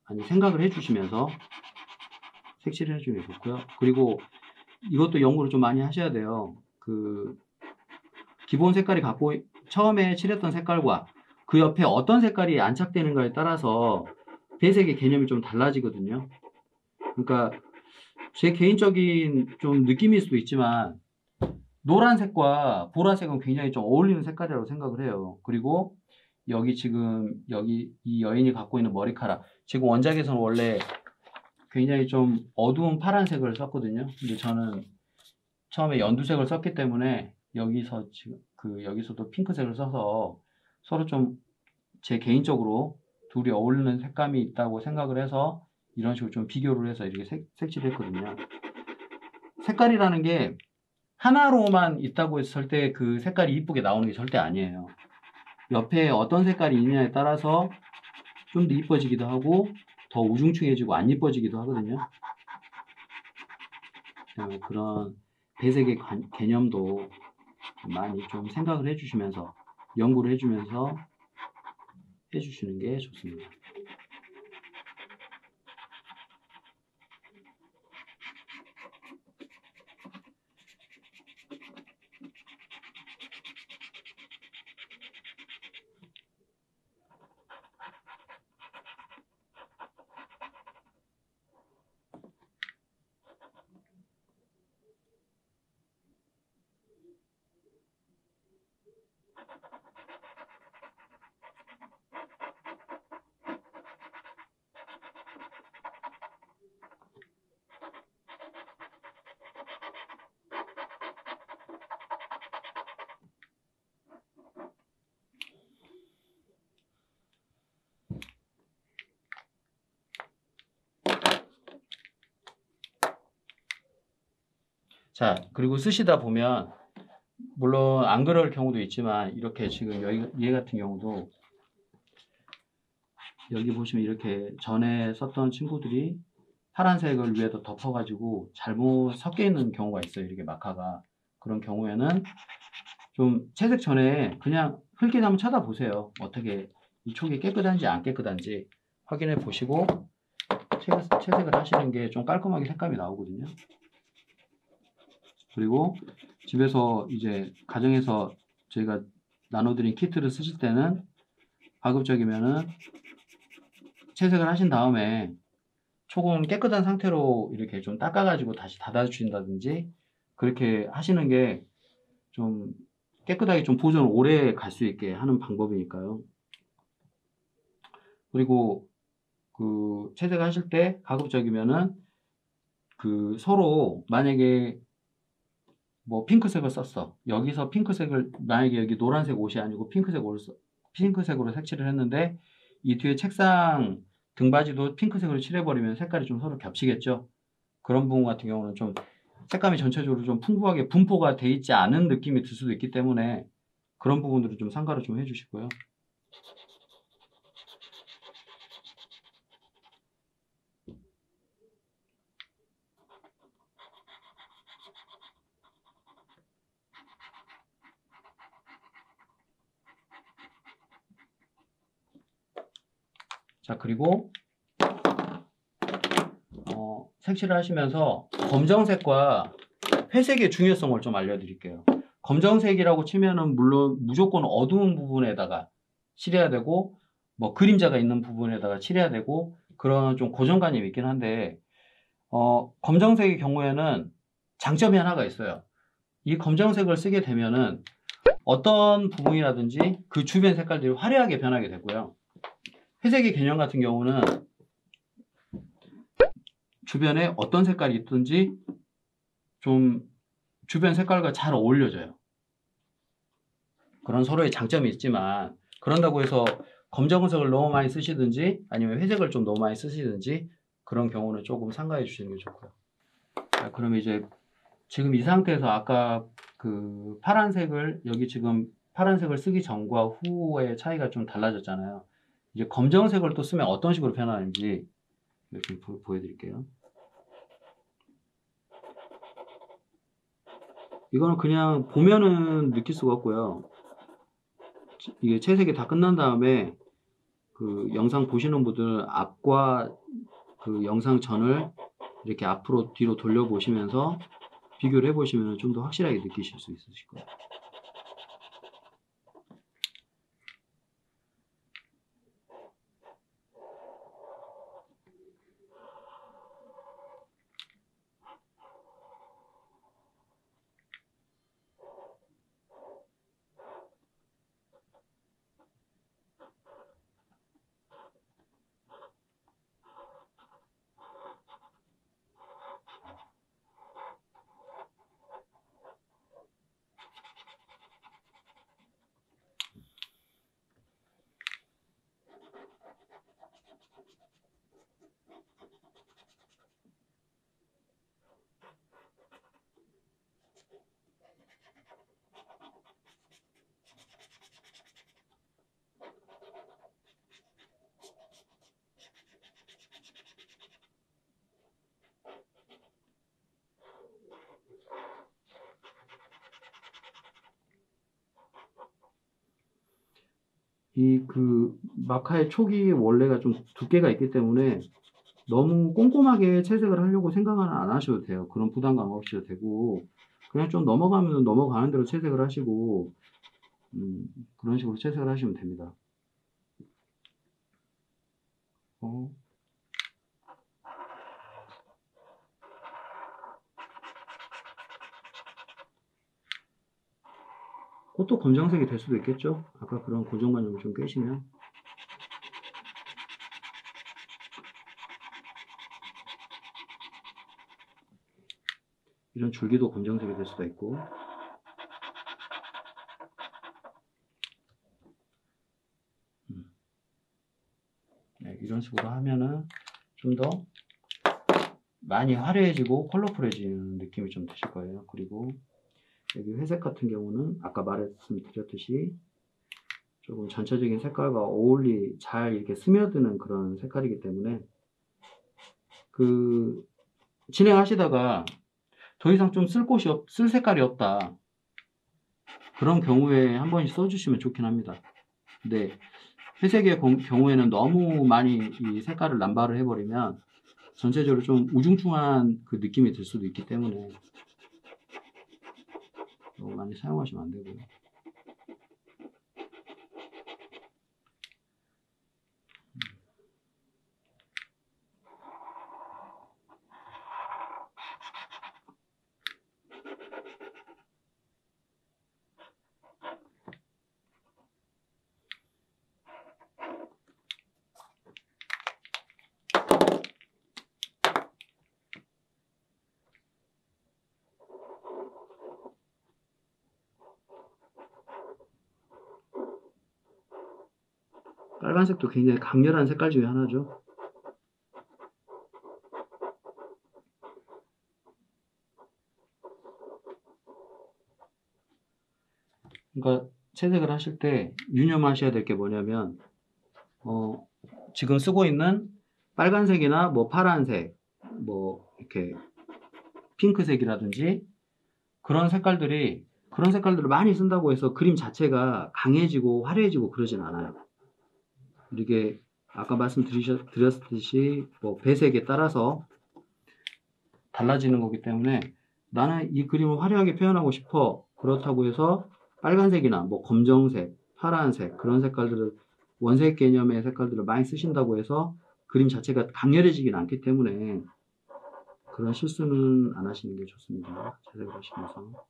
많이 생각을 해주시면서 색칠을 해주는 게 좋고요. 그리고 이것도 연구를 좀 많이 하셔야 돼요. 기본 색깔이 처음에 칠했던 색깔과 그 옆에 어떤 색깔이 안착되는가에 따라서 배색의 개념이 좀 달라지거든요. 그러니까 제 개인적인 좀 느낌일 수도 있지만 노란색과 보라색은 굉장히 좀 어울리는 색깔이라고 생각을 해요. 그리고 여기 지금 여기 이 여인이 갖고 있는 머리카락 지금 원작에서는 원래 굉장히 좀 어두운 파란색을 썼거든요. 근데 저는 처음에 연두색을 썼기 때문에 여기서 지금 여기서도 핑크색을 써서 서로 좀 제 개인적으로 둘이 어울리는 색감이 있다고 생각을 해서 이런 식으로 좀 비교를 해서 이렇게 색칠을 했거든요. 색깔이라는 게 하나로만 있다고 해서 절대 그 색깔이 이쁘게 나오는 게 절대 아니에요. 옆에 어떤 색깔이 있느냐에 따라서 좀 더 이뻐지기도 하고 더 우중충해지고 안 이뻐지기도 하거든요. 그런 배색의 개념도 많이 좀 생각을 해주시면서 연구를 해주면서 해주시는 게 좋습니다. 자, 그리고 쓰시다 보면 물론 안 그럴 경우도 있지만 이렇게 지금 얘 같은 경우도 여기 보시면 이렇게 전에 썼던 친구들이 파란색을 위에다 덮어가지고 잘못 섞여 있는 경우가 있어요. 이렇게 마카가. 그런 경우에는 좀 채색 전에 그냥 흙이나 한번 쳐다보세요. 어떻게 이 촉이 깨끗한지 안 깨끗한지 확인해 보시고 채색을 하시는 게 좀 깔끔하게 색감이 나오거든요. 그리고 집에서 이제 가정에서 저희가 나눠드린 키트를 쓰실 때는 가급적이면은 채색을 하신 다음에 촉은 깨끗한 상태로 이렇게 좀 닦아가지고 다시 닫아주신다든지 그렇게 하시는 게 좀 깨끗하게 좀 보존을 오래 갈 수 있게 하는 방법이니까요. 그리고 그 채색 하실 때 가급적이면은 그 서로 만약에 뭐 핑크색을 썼어. 여기서 핑크색을 만약에 여기 노란색 옷이 아니고 핑크색으로 색칠을 했는데 이 뒤에 책상 등받이도 핑크색으로 칠해버리면 색깔이 좀 서로 겹치겠죠. 그런 부분 같은 경우는 좀 색감이 전체적으로 좀 풍부하게 분포가 돼 있지 않은 느낌이 들 수도 있기 때문에 그런 부분들을 좀 참고를 좀 해주시고요. 자, 그리고 색칠을 하시면서 검정색과 회색의 중요성을 좀 알려드릴게요. 검정색이라고 치면은 물론 무조건 어두운 부분에다가 칠해야 되고 뭐 그림자가 있는 부분에다가 칠해야 되고 그런 좀 고정관념이 있긴 한데 검정색의 경우에는 장점이 하나가 있어요. 이 검정색을 쓰게 되면은 어떤 부분이라든지 그 주변 색깔들이 화려하게 변하게 되고요. 회색의 개념 같은 경우는 주변에 어떤 색깔이 있든지 좀 주변 색깔과 잘 어울려져요. 그런 서로의 장점이 있지만 그런다고 해서 검정색을 너무 많이 쓰시든지 아니면 회색을 좀 너무 많이 쓰시든지 그런 경우는 조금 삼가해 주시는 게 좋고요. 자, 그럼 이제 지금 이 상태에서 아까 그 파란색을 여기 지금 파란색을 쓰기 전과 후의 차이가 좀 달라졌잖아요. 이제 검정색을 또 쓰면 어떤 식으로 변하는지 이렇게 보여드릴게요. 이거는 그냥 보면은 느낄 수가 없고요. 이게 채색이 다 끝난 다음에 그 영상 보시는 분들 앞과 그 영상 전을 이렇게 앞으로 뒤로 돌려보시면서 비교를 해보시면 좀 더 확실하게 느끼실 수 있으실 거예요. 이 그 마카의 촉이 원래가 좀 두께가 있기 때문에 너무 꼼꼼하게 채색을 하려고 생각은 안 하셔도 돼요. 그런 부담감 없이도 되고 그냥 좀 넘어가면 넘어가는 대로 채색을 하시고 그런 식으로 채색을 하시면 됩니다. 어. 꽃도 검정색이 될 수도 있겠죠. 아까 그런 고정관념을 좀 깨시면. 이런 줄기도 검정색이 될 수도 있고. 네, 이런 식으로 하면은 좀 더 많이 화려해지고 컬러풀해지는 느낌이 좀 드실 거예요. 그리고 여기 회색 같은 경우는 아까 말씀드렸듯이 조금 전체적인 색깔과 잘 이렇게 스며드는 그런 색깔이기 때문에 그 진행하시다가 더 이상 좀 쓸 색깔이 없다. 그런 경우에 한 번씩 써주시면 좋긴 합니다. 근데 회색의 경우에는 너무 많이 이 색깔을 남발을 해버리면 전체적으로 좀 우중충한 그 느낌이 들 수도 있기 때문에 너무 많이 사용하시면 안 되고요. 빨간색도 굉장히 강렬한 색깔 중에 하나죠. 그러니까 채색을 하실 때 유념하셔야 될 게 뭐냐면 지금 쓰고 있는 빨간색이나 뭐 파란색, 뭐 이렇게 핑크색이라든지 그런 색깔들을 많이 쓴다고 해서 그림 자체가 강해지고 화려해지고 그러진 않아요. 이게 아까 말씀드렸듯이 뭐 배색에 따라서 달라지는 거기 때문에 나는 이 그림을 화려하게 표현하고 싶어. 그렇다고 해서 빨간색이나 뭐 검정색, 파란색 그런 색깔들을 원색 개념의 색깔들을 많이 쓰신다고 해서 그림 자체가 강렬해지진 않기 때문에 그런 실수는 안 하시는 게 좋습니다. 채색을 하시면서.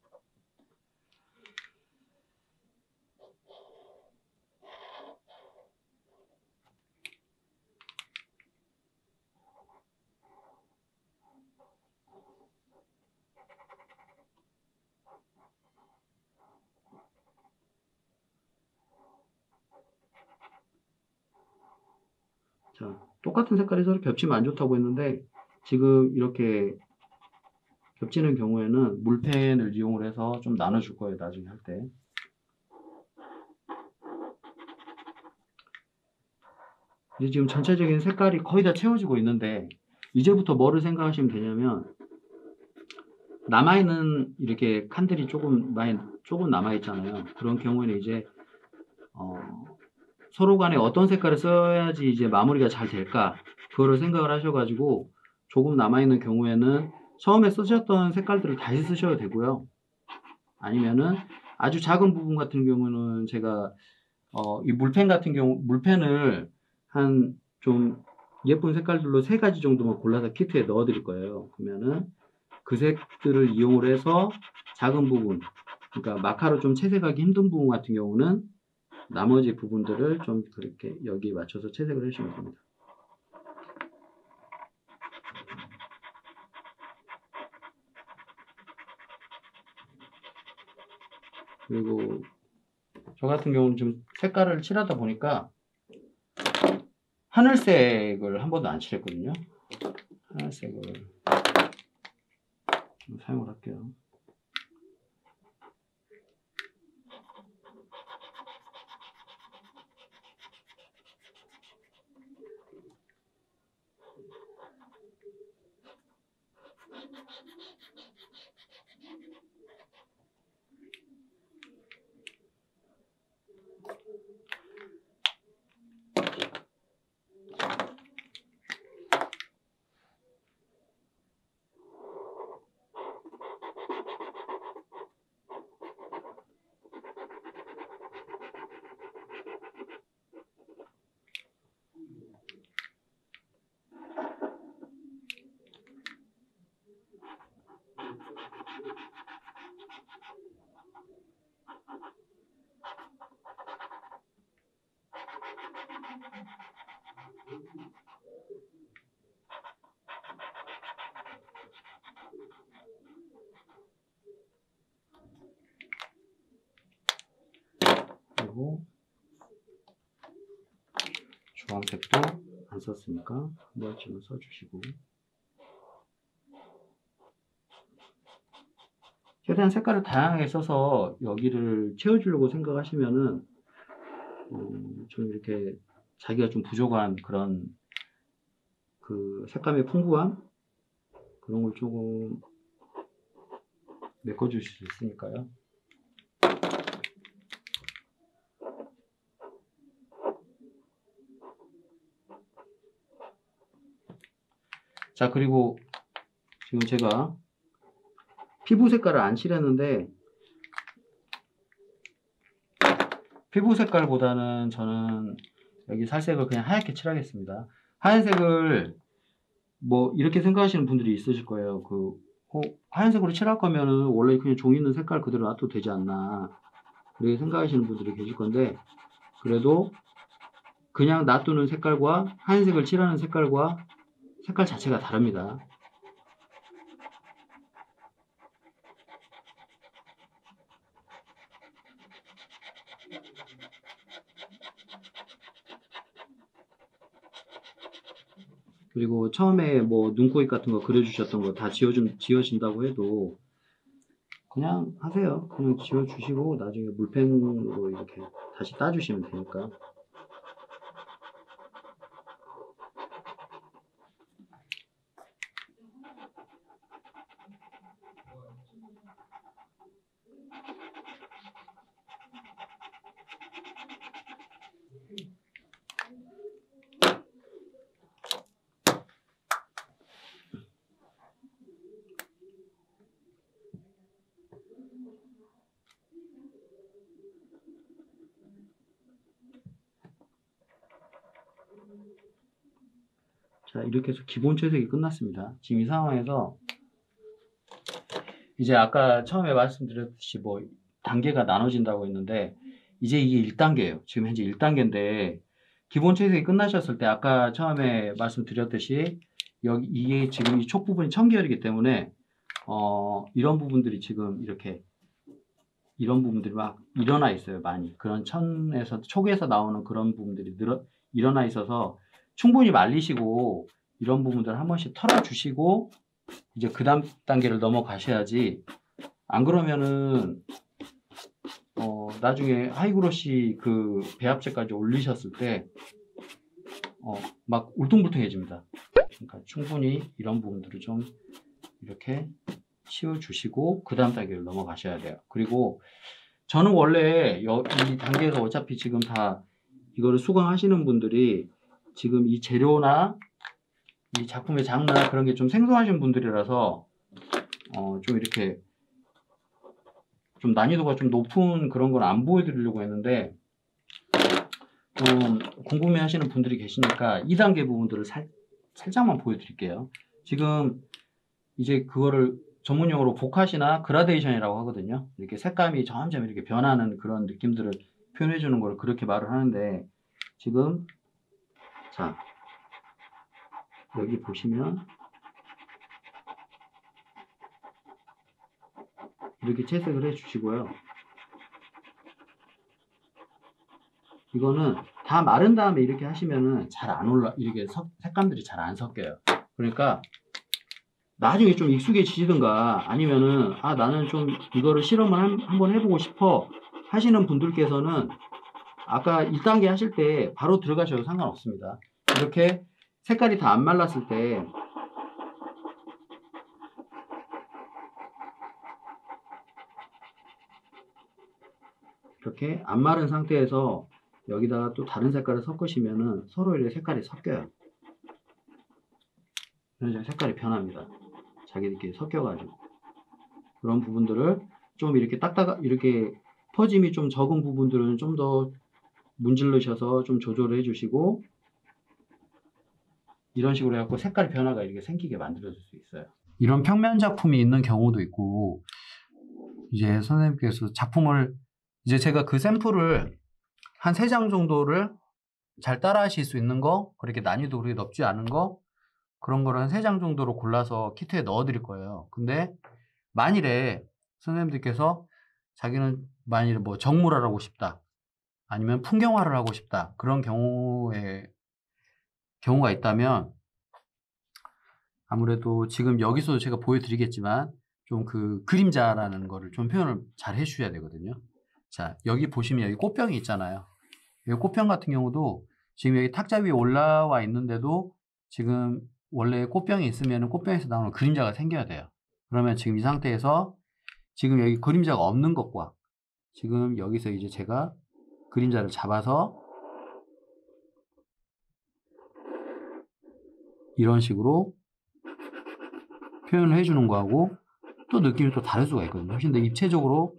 자, 똑같은 색깔이 서로 겹치면 안 좋다고 했는데 지금 이렇게 겹치는 경우에는 물펜을 이용을 해서 좀 나눠줄 거예요. 나중에 할 때. 이제 지금 전체적인 색깔이 거의 다 채워지고 있는데 이제부터 뭐를 생각하시면 되냐면 남아있는 이렇게 칸들이 조금 남아있잖아요. 그런 경우에는 이제 서로 간에 어떤 색깔을 써야지 이제 마무리가 잘 될까 그거를 생각을 하셔가지고 조금 남아있는 경우에는 처음에 쓰셨던 색깔들을 다시 쓰셔도 되고요. 아니면은 아주 작은 부분 같은 경우는 제가 이 물펜 같은 경우 물펜을 한 좀 예쁜 색깔들로 3가지 정도만 골라서 키트에 넣어 드릴 거예요. 그러면은 그 색들을 이용을 해서 작은 부분, 그러니까 마카로 좀 채색하기 힘든 부분 같은 경우는 나머지 부분들을 좀 그렇게 여기에 맞춰서 채색을 해주시면 됩니다. 그리고 저 같은 경우는 좀 색깔을 칠하다 보니까 하늘색을 한 번도 안 칠했거든요. 하늘색을 사용을 할게요. 하고, 주황색도 안 썼으니까 한 번쯤은 써주시고, 최대한 색깔을 다양하게 써서 여기를 채워주려고 생각하시면은 좀 이렇게 자기가 좀 부족한 그런 그 색감의 풍부함 그런 걸 조금 메꿔주실 수 있으니까요. 자, 그리고 지금 제가 피부 색깔을 안 칠했는데, 피부 색깔보다는 저는 여기 살색을 그냥 하얗게 칠하겠습니다. 하얀색을 뭐 이렇게 생각하시는 분들이 있으실 거예요. 하얀색으로 칠할 거면은 원래 그냥 종이 있는 색깔 그대로 놔둬도 되지 않나, 그렇게 생각하시는 분들이 계실 건데, 그래도 그냥 놔두는 색깔과 하얀색을 칠하는 색깔과 색깔 자체가 다릅니다. 그리고 처음에 뭐 눈코입 같은 거 그려주셨던 거 다 지워진다고 해도 그냥 하세요. 그냥 지워주시고 나중에 물펜으로 이렇게 다시 따주시면 되니까. 자, 이렇게 해서 기본 채색이 끝났습니다. 지금 이 상황에서 이제 아까 처음에 말씀드렸듯이 뭐 단계가 나눠진다고 했는데, 이제 이게 1단계예요. 지금 현재 1단계인데, 기본 채색이 끝나셨을 때 아까 처음에 말씀드렸듯이 여기 이게 지금 이 촉 부분이 청계열이기 때문에 이런 부분들이 지금 이렇게 이런 부분들이 막 일어나 있어요. 많이 그런 촉에서 나오는 그런 부분들이 일어나 있어서 충분히 말리시고 이런 부분들 한 번씩 털어주시고 이제 그 다음 단계를 넘어가셔야지, 안 그러면은 나중에 하이그로시 그 배합체까지 올리셨을 때 막 울퉁불퉁해집니다. 그러니까 충분히 이런 부분들을 좀 이렇게 치워주시고 그 다음 단계를 넘어가셔야 돼요. 그리고 저는 원래 이 단계에서 어차피 지금 다 이거를 수강하시는 분들이 지금 이 재료나 이 작품의 장르나 그런 게 좀 생소하신 분들이라서 좀 이렇게 좀 난이도가 좀 높은 그런 걸 안 보여드리려고 했는데, 좀 궁금해 하시는 분들이 계시니까 2단계 부분들을 살짝만 보여드릴게요. 지금 이제 그거를 전문용어로 보카시나 그라데이션이라고 하거든요. 이렇게 색감이 점점 이렇게 변하는 그런 느낌들을 표현해 주는 걸 그렇게 말을 하는데, 지금 자 여기 보시면 이렇게 채색을 해 주시고요. 이거는 다 마른 다음에 이렇게 하시면은 잘 안 이렇게 색감들이 잘 안 섞여요. 그러니까 나중에 좀 익숙해지시든가 아니면은 나는 좀 이거를 실험을 한번 해보고 싶어 하시는 분들께서는 아까 1단계 하실 때 바로 들어가셔도 상관없습니다. 이렇게 색깔이 다 안 말랐을 때 이렇게 안 마른 상태에서 여기다가 또 다른 색깔을 섞으시면은 서로 이렇게 색깔이 섞여요. 그래서 색깔이 변합니다. 자기들끼리 섞여가지고. 그런 부분들을 좀 이렇게 이렇게 퍼짐이 좀 적은 부분들은 좀 더 문질르셔서 좀 조절을 해주시고, 이런 식으로 해갖고 색깔 변화가 이렇게 생기게 만들어줄 수 있어요. 이런 평면 작품이 있는 경우도 있고, 이제 선생님께서 작품을 이제 제가 그 샘플을 한 3장 정도를 잘 따라 하실 수 있는 거, 그렇게 난이도 그렇게 높지 않은 거, 그런 거를 한 3장 정도로 골라서 키트에 넣어 드릴 거예요. 근데 만일에 선생님들께서 자기는 만일에 뭐 정물화를 하고 싶다, 아니면 풍경화를 하고 싶다. 그런 경우가 있다면 아무래도 지금 여기서도 제가 보여드리겠지만 좀 그 그림자라는 거를 좀 표현을 잘 해주셔야 되거든요. 자, 여기 보시면 여기 꽃병이 있잖아요. 여기 꽃병 같은 경우도 지금 여기 탁자 위에 올라와 있는데도 지금 원래 꽃병이 있으면 꽃병에서 나오는 그림자가 생겨야 돼요. 그러면 지금 이 상태에서 지금 여기 그림자가 없는 것과 지금 여기서 이제 제가 그림자를 잡아서 이런 식으로 표현을 해주는 거하고 또 느낌이 또 다를 수가 있거든요. 훨씬 더 입체적으로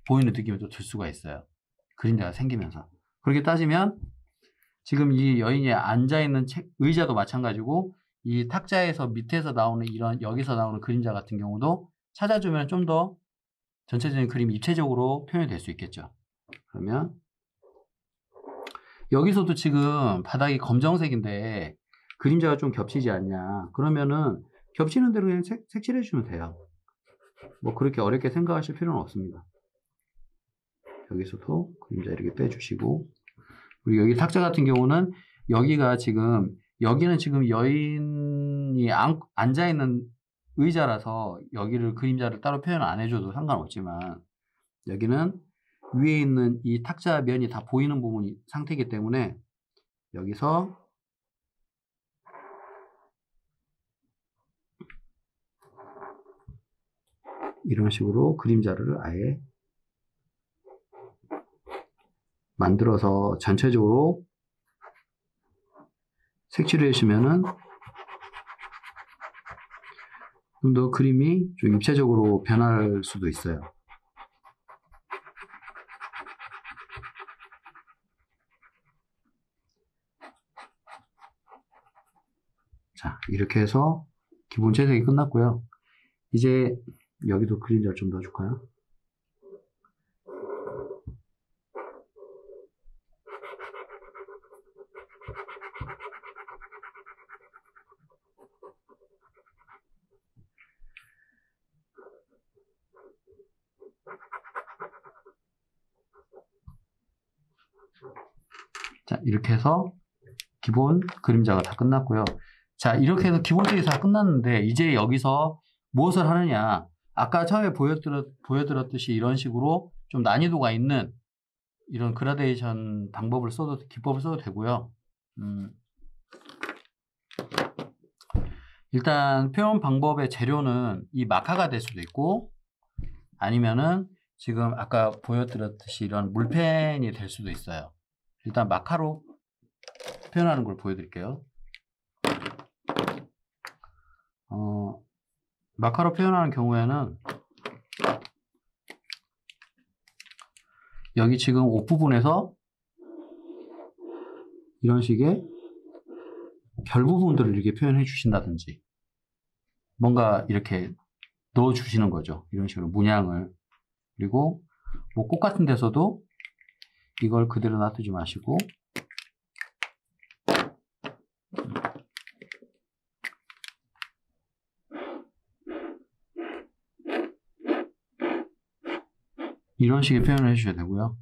보이는 느낌이 또 들 수가 있어요. 그림자가 생기면서. 그렇게 따지면 지금 이 여인이 앉아있는 의자도 마찬가지고 이 탁자에서 밑에서 나오는 이런 여기서 나오는 그림자 같은 경우도 찾아주면 좀 더 전체적인 그림이 입체적으로 표현이 될 수 있겠죠. 그러면 여기서도 지금 바닥이 검정색인데 그림자가 좀 겹치지 않냐. 그러면은 겹치는 대로 그냥 색칠해 주면 돼요. 뭐 그렇게 어렵게 생각하실 필요는 없습니다. 여기서도 그림자 이렇게 빼주시고, 그리고 여기 탁자 같은 경우는 여기는 지금 여인이 앉아있는 의자라서 여기를 그림자를 따로 표현 안 해줘도 상관없지만 여기는 위에 있는 이 탁자 면이 다 보이는 부분이 상태이기 때문에 여기서 이런 식으로 그림자를 아예 만들어서 전체적으로 색칠을 해주시면은 좀 더 그림이 좀 입체적으로 변할 수도 있어요. 자, 이렇게 해서 기본 채색이 끝났고요. 이제 여기도 그림자를 좀 넣어줄까요? 자, 이렇게 해서 기본 그림자가 다 끝났고요. 자, 이렇게 해서 기본적이 다 끝났는데 이제 여기서 무엇을 하느냐. 아까 처음에 보여드렸듯이 이런 식으로 좀 난이도가 있는 이런 그라데이션 기법을 써도 되고요. 일단 표현 방법의 재료는 이 마카가 될 수도 있고 아니면은 지금 아까 보여드렸듯이 이런 물펜이 될 수도 있어요. 일단 마카로 표현하는 걸 보여드릴게요. 마카로 표현하는 경우에는 여기 지금 옷 부분에서 이런 식의 별 부분들을 이렇게 표현해 주신다든지 뭔가 이렇게 넣어 주시는 거죠. 이런 식으로 문양을. 그리고 뭐 꽃 같은 데서도 이걸 그대로 놔두지 마시고 이런 식의 표현을 해주셔야 되고요.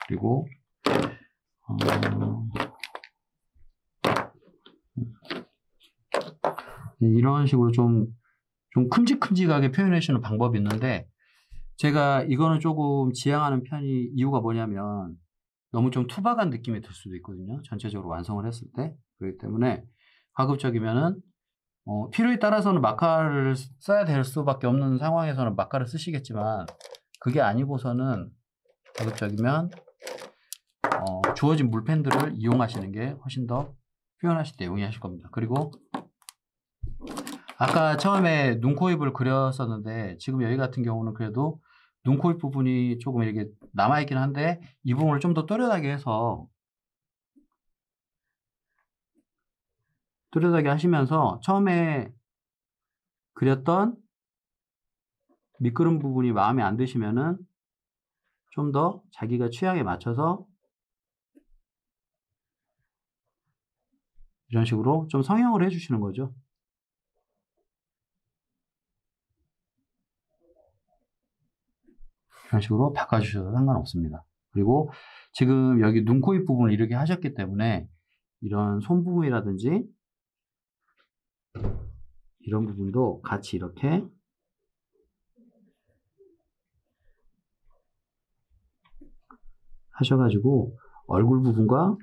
그리고 이런 식으로 좀 큼직큼직하게 표현해 주시는 방법이 있는데 제가 이거는 조금 지향하는 편이 이유가 뭐냐면 너무 좀 투박한 느낌이 들 수도 있거든요. 전체적으로 완성을 했을 때. 그렇기 때문에 가급적이면은 필요에 따라서는 마카를 써야 될 수밖에 없는 상황에서는 마카를 쓰시겠지만 그게 아니고서는 가급적이면 주어진 물펜들을 이용하시는 게 훨씬 더 표현하실 때 용이하실 겁니다. 그리고 아까 처음에 눈, 코, 입을 그렸었는데 지금 여기 같은 경우는 그래도 눈, 코, 입 부분이 조금 이렇게 남아있긴 한데 이 부분을 좀 더 또렷하게 해서 또렷하게 하시면서 처음에 그렸던 미끄럼 부분이 마음에 안 드시면은 좀 더 자기가 취향에 맞춰서 이런 식으로 좀 성형을 해주시는 거죠. 이런 식으로 바꿔주셔도 상관없습니다. 그리고 지금 여기 눈, 코, 입 부분을 이렇게 하셨기 때문에 이런 손 부분이라든지 이런 부분도 같이 이렇게 하셔가지고 얼굴 부분과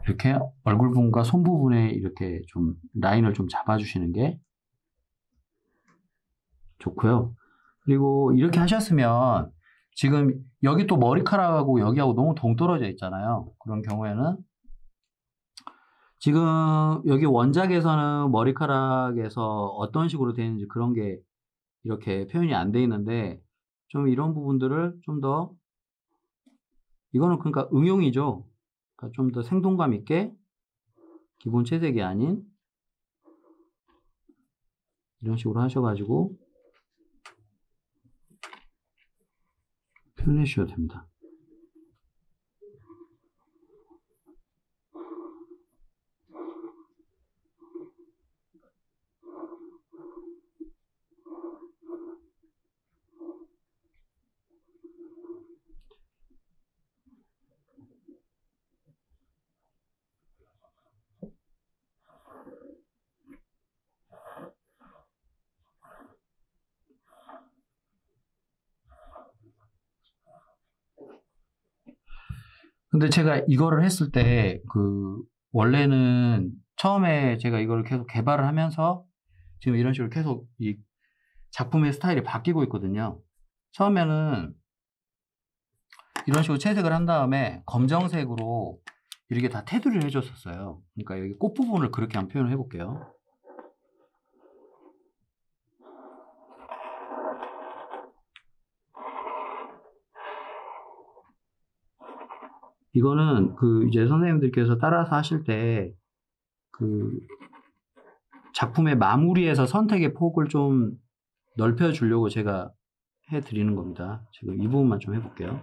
이렇게 얼굴 부분과 손 부분에 이렇게 좀 라인을 좀 잡아주시는 게 좋고요. 그리고 이렇게 하셨으면 지금 여기 또 머리카락하고 여기하고 너무 동떨어져 있잖아요. 그런 경우에는 지금 여기 원작에서는 머리카락에서 어떤 식으로 되는지 그런 게 이렇게 표현이 안 돼 있는데 좀 이런 부분들을 좀 더 이거는 그러니까 응용이죠. 그러니까 좀 더 생동감 있게 기본 채색이 아닌 이런 식으로 하셔가지고 표현해 주셔도 됩니다. 근데 제가 이거를 했을 때, 원래는 처음에 제가 이거를 계속 개발을 하면서 지금 이런 식으로 계속 이 작품의 스타일이 바뀌고 있거든요. 처음에는 이런 식으로 채색을 한 다음에 검정색으로 이렇게 다 테두리를 해줬었어요. 그러니까 여기 꽃 부분을 그렇게 한번 표현을 해볼게요. 이거는 이제 선생님들께서 따라서 하실 때 작품의 마무리에서 선택의 폭을 좀 넓혀주려고 제가 해드리는 겁니다. 지금 이 부분만 좀 해볼게요.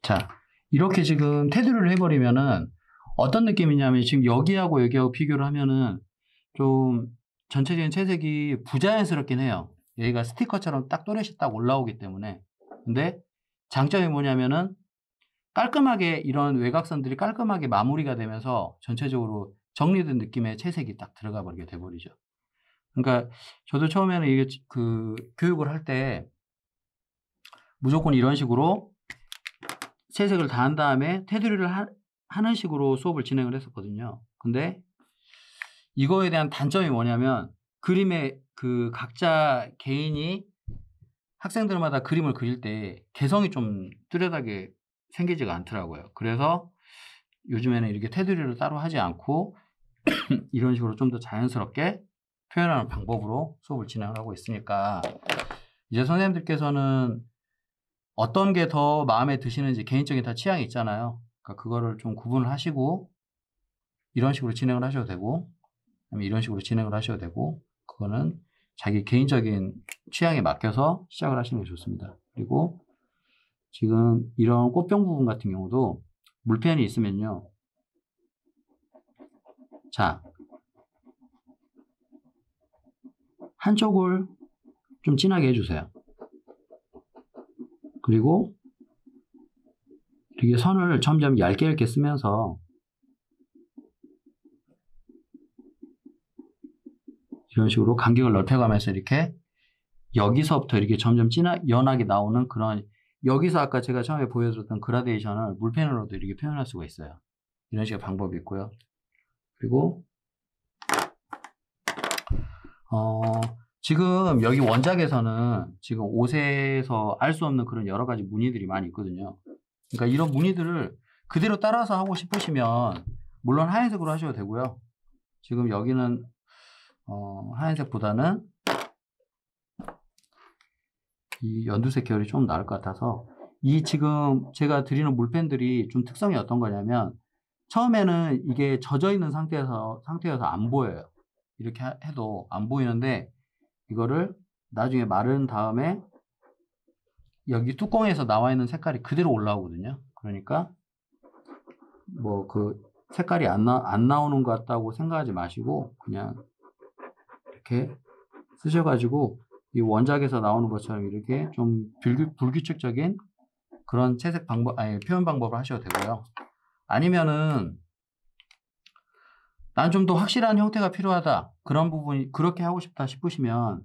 자, 이렇게 지금 테두리를 해버리면은 어떤 느낌이냐면 지금 여기하고 여기하고 비교를 하면은 좀 전체적인 채색이 부자연스럽긴 해요. 여기가 스티커처럼 딱 또렷이 딱 올라오기 때문에. 근데 장점이 뭐냐면은 깔끔하게 이런 외곽선들이 깔끔하게 마무리가 되면서 전체적으로 정리된 느낌의 채색이 딱 들어가 버리게 돼버리죠. 그러니까 저도 처음에는 이게 교육을 할 때 무조건 이런 식으로 채색을 다 한 다음에 테두리를 하는 식으로 수업을 진행을 했었거든요. 근데 이거에 대한 단점이 뭐냐면 그림의 각자 개인이 학생들마다 그림을 그릴 때 개성이 좀 뚜렷하게 생기지가 않더라고요. 그래서 요즘에는 이렇게 테두리를 따로 하지 않고 이런 식으로 좀 더 자연스럽게 표현하는 방법으로 수업을 진행을 하고 있으니까 이제 선생님들께서는 어떤 게 더 마음에 드시는지 개인적인 다 취향이 있잖아요. 그러니까 그거를 좀 구분을 하시고 이런 식으로 진행을 하셔도 되고 아니면 이런 식으로 진행을 하셔도 되고 그거는 자기 개인적인 취향에 맡겨서 시작을 하시는 게 좋습니다. 그리고 지금 이런 꽃병 부분 같은 경우도 물펜이 있으면요. 자, 한쪽을 좀 진하게 해주세요. 그리고 이렇게 선을 점점 얇게 쓰면서 이런 식으로 간격을 넓혀가면서 이렇게 여기서부터 이렇게 점점 연하게 나오는 그런 여기서 아까 제가 처음에 보여드렸던 그라데이션을 물펜으로도 이렇게 표현할 수가 있어요. 이런 식의 방법이 있고요. 그리고 지금 여기 원작에서는 지금 옷에서 알 수 없는 그런 여러 가지 무늬들이 많이 있거든요. 그러니까 이런 무늬들을 그대로 따라서 하고 싶으시면 물론 하얀색으로 하셔도 되고요. 지금 여기는 하얀색보다는 이 연두색 계열이 좀 나을 것 같아서 이 지금 제가 드리는 물펜들이 좀 특성이 어떤 거냐면 처음에는 이게 젖어 있는 상태여서 안 보여요. 이렇게 해도 안 보이는데 이거를 나중에 마른 다음에 여기 뚜껑에서 나와 있는 색깔이 그대로 올라오거든요. 그러니까 뭐 그 색깔이 안 나오는 것 같다고 생각하지 마시고 그냥 이렇게 쓰셔가지고 이 원작에서 나오는 것처럼 이렇게 좀 불규칙적인 그런 채색 방법, 표현 방법을 하셔도 되고요. 아니면은 난 좀 더 확실한 형태가 필요하다. 그런 부분이 그렇게 하고 싶다 싶으시면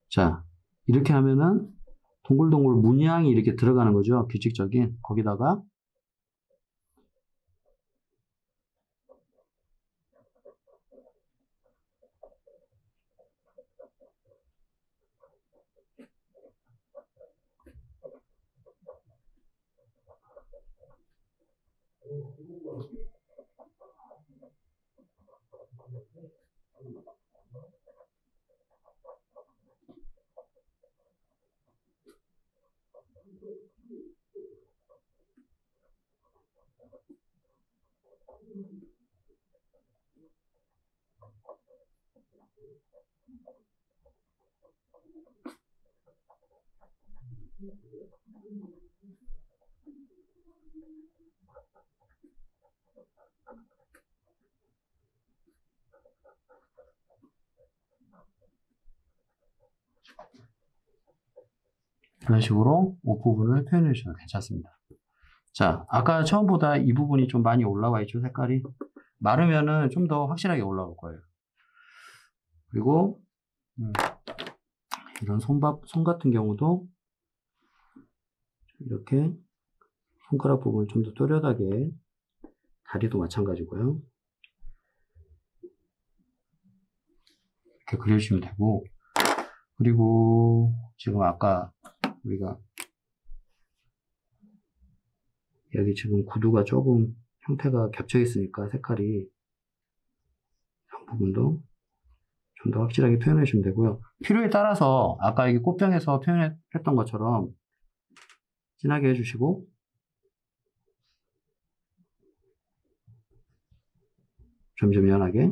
자, 이렇게 하면은 동글동글 문양이 이렇게 들어가는 거죠. 규칙적인. 거기다가 이런 식으로 옷 부분을 표현해 주셔도 괜찮습니다. 자, 아까 처음보다 이 부분이 좀 많이 올라와 있죠, 색깔이. 마르면은 좀 더 확실하게 올라올 거예요. 그리고 이런 손 같은 경우도 이렇게 손가락 부분을 좀 더 또렷하게, 다리도 마찬가지고요. 이렇게 그려주시면 되고, 그리고 지금 아까 우리가 여기 지금 구두가 조금 형태가 겹쳐 있으니까 색깔이 이 부분도 좀 더 확실하게 표현해 주시면 되고요. 필요에 따라서 아까 여기 꽃병에서 표현했던 것처럼 진하게 해주시고, 점점 연하게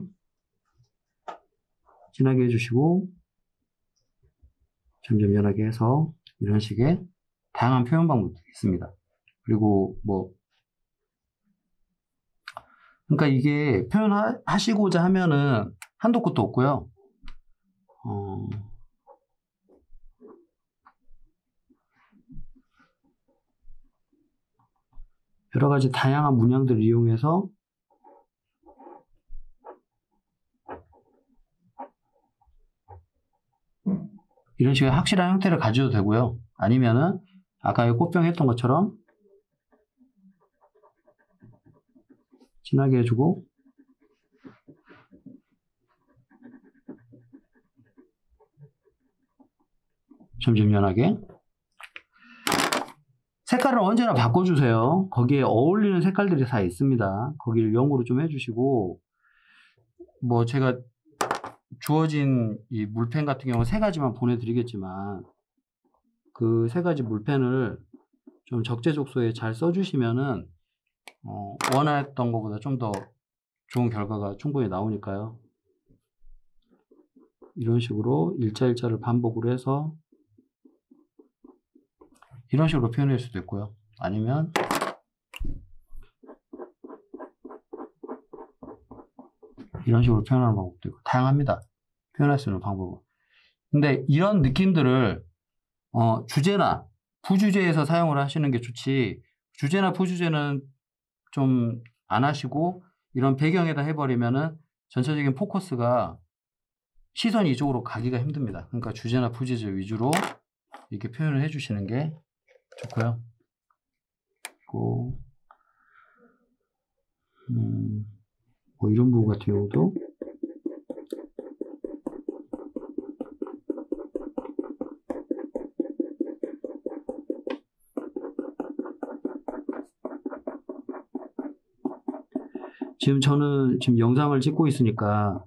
진하게 해주시고, 점점 연하게 해서 이런 식의 다양한 표현 방법들이 있습니다. 그리고 그러니까 이게 표현하시고자 하면은 한도 끝도 없고요. 여러 가지 다양한 문양들을 이용해서 이런 식의 확실한 형태를 가져도 되고요. 아니면은 아까 꽃병 했던 것처럼 진하게 해주고 점점 연하게. 색깔을 언제나 바꿔주세요. 거기에 어울리는 색깔들이 다 있습니다. 거기를 0으로 좀 해주시고, 제가 주어진 이 물펜 같은 경우 3가지만 보내드리겠지만 그 3가지 물펜을 좀 적재적소에 잘 써주시면은 원했던 것보다 좀 더 좋은 결과가 충분히 나오니까요. 이런 식으로 일자를 반복으로 해서 이런 식으로 표현할 수도 있고요. 아니면 이런 식으로 표현하는 방법도 있고 다양합니다. 표현할 수 있는 방법은. 근데 이런 느낌들을 주제나 부주제에서 사용을 하시는 게 좋지, 주제나 부주제는 좀 안 하시고 이런 배경에다 해버리면은 전체적인 포커스가 시선이 이쪽으로 가기가 힘듭니다. 그러니까 주제나 부제절 위주로 이렇게 표현을 해주시는 게 좋고요. 그리고 뭐 이런 부분 같은 경우도 지금 저는 지금 영상을 찍고 있으니까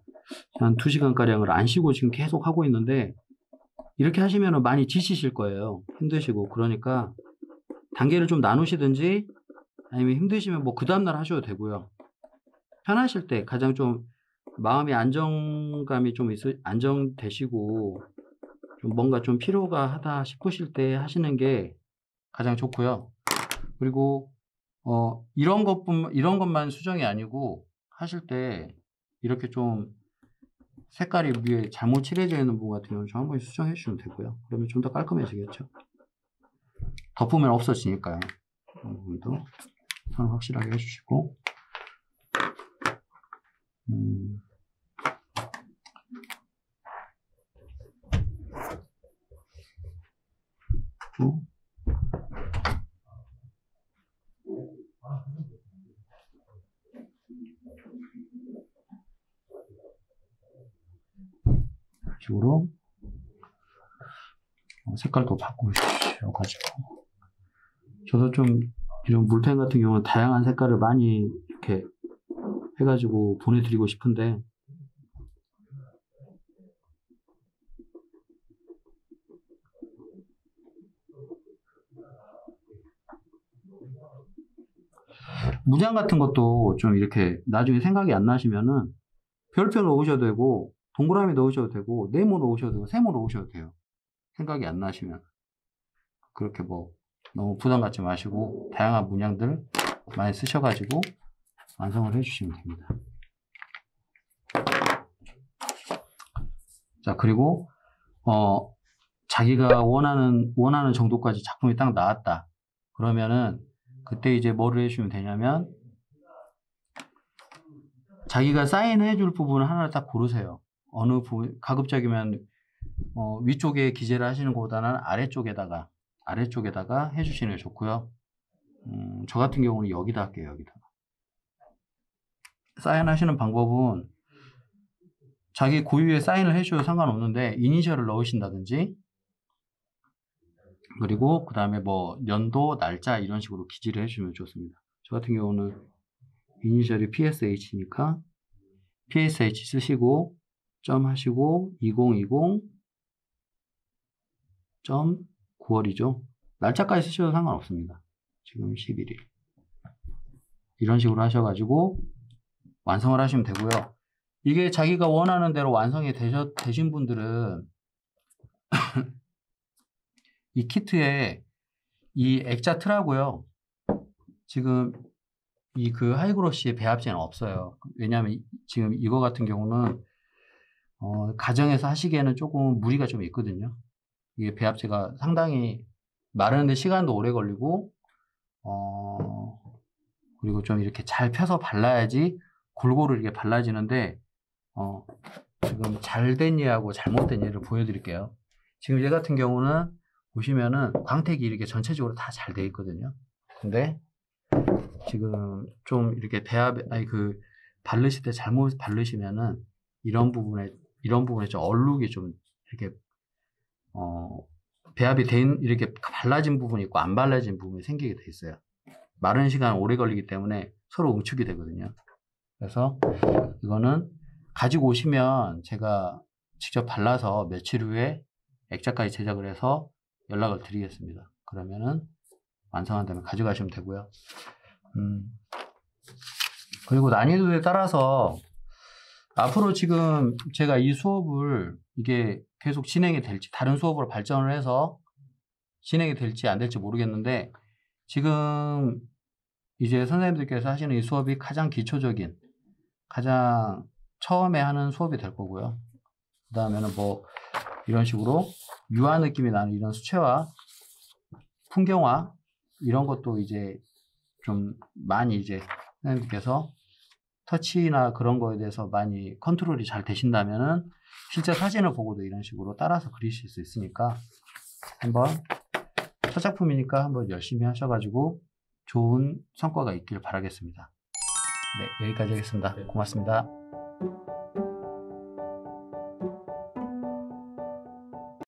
한 2시간가량을 안 쉬고 지금 계속 하고 있는데 이렇게 하시면 많이 지치실 거예요. 힘드시고. 그러니까 단계를 좀 나누시든지 아니면 힘드시면 뭐 그 다음날 하셔도 되고요. 편하실 때 가장 좀 마음의 안정감이 좀 안정되시고 좀 뭔가 좀 필요가 하다 싶으실 때 하시는 게 가장 좋고요. 그리고 이런 것만 수정이 아니고 하실 때 이렇게 좀 색깔이 위에 잘못 칠해져 있는 부분 같은 경우는 좀 한 번씩 수정해 주시면 되고요. 그러면 좀 더 깔끔해지겠죠. 덮으면 없어지니까요. 이 부분도 선 확실하게 해주시고 이런 식으로 색깔도 바꾸셔가지고 저도 좀 이런 물펜 같은 경우는 다양한 색깔을 많이 이렇게 해가지고 보내드리고 싶은데 문양 같은 것도 좀 이렇게 나중에 생각이 안 나시면은 별표 넣으셔도 되고 동그라미 넣으셔도 되고 네모 넣으셔도 되고 세모 넣으셔도 돼요. 생각이 안 나시면 그렇게 뭐 너무 부담 갖지 마시고 다양한 문양들 많이 쓰셔가지고 완성을 해주시면 됩니다. 자, 그리고 자기가 원하는 정도까지 작품이 딱 나왔다. 그러면은 그때 이제 뭐를 해주시면 되냐면 자기가 사인해 줄 부분을 하나를 딱 고르세요. 어느 부분 가급적이면 위쪽에 기재를 하시는 것보다는 아래쪽에다가 해주시는 게 좋고요. 저 같은 경우는 여기다 할게요. 여기다가 사인하시는 방법은 자기 고유의 사인을 해줘도 상관없는데 이니셜을 넣으신다든지 그리고 그 다음에 뭐 연도, 날짜 이런 식으로 기재를 해주시면 좋습니다. 저 같은 경우는 이니셜이 PSH니까 PSH 쓰시고 점 하시고 2020 점 9월이죠. 날짜까지 쓰셔도 상관없습니다. 지금 11일 이런 식으로 하셔가지고 완성을 하시면 되고요. 이게 자기가 원하는 대로 완성이 되신 분들은 이 키트에 이 액자 틀하고요. 지금 이 그 하이그로시의 배합제는 없어요. 왜냐하면 지금 이거 같은 경우는 가정에서 하시기에는 조금 무리가 좀 있거든요. 이게 배합제가 상당히 마르는데 시간도 오래 걸리고 그리고 좀 이렇게 잘 펴서 발라야지 골고루 이렇게 발라지는데 지금 잘된 예하고 잘못된 예를 보여드릴게요. 지금 얘 같은 경우는 보시면은 광택이 이렇게 전체적으로 다 잘 돼 있거든요. 근데 지금 좀 이렇게 바르실 때 잘못 바르시면은 이런 부분에 좀 얼룩이 좀 이렇게 배합이 된 이렇게 발라진 부분이 있고 안 발라진 부분이 생기게 돼 있어요. 마르는 시간 오래 걸리기 때문에 서로 응축이 되거든요. 그래서 이거는 가지고 오시면 제가 직접 발라서 며칠 후에 액자까지 제작을 해서 연락을 드리겠습니다. 그러면은 완성한 다음에 가져가시면 되고요. 그리고 난이도에 따라서 앞으로 지금 제가 이 수업을 이게 계속 진행이 될지 다른 수업으로 발전을 해서 진행이 될지 안 될지 모르겠는데 지금 이제 선생님들께서 하시는 이 수업이 가장 기초적인 가장 처음에 하는 수업이 될 거고요. 그 다음에는 뭐 이런 식으로 유화 느낌이 나는 이런 수채화, 풍경화 이런 것도 이제 좀 많이 이제 선생님께서 터치나 그런 거에 대해서 많이 컨트롤이 잘 되신다면은 실제 사진을 보고도 이런 식으로 따라서 그리실 수 있으니까 한번 첫 작품이니까 한번 열심히 하셔가지고 좋은 성과가 있길 바라겠습니다. 네, 여기까지 하겠습니다. 고맙습니다.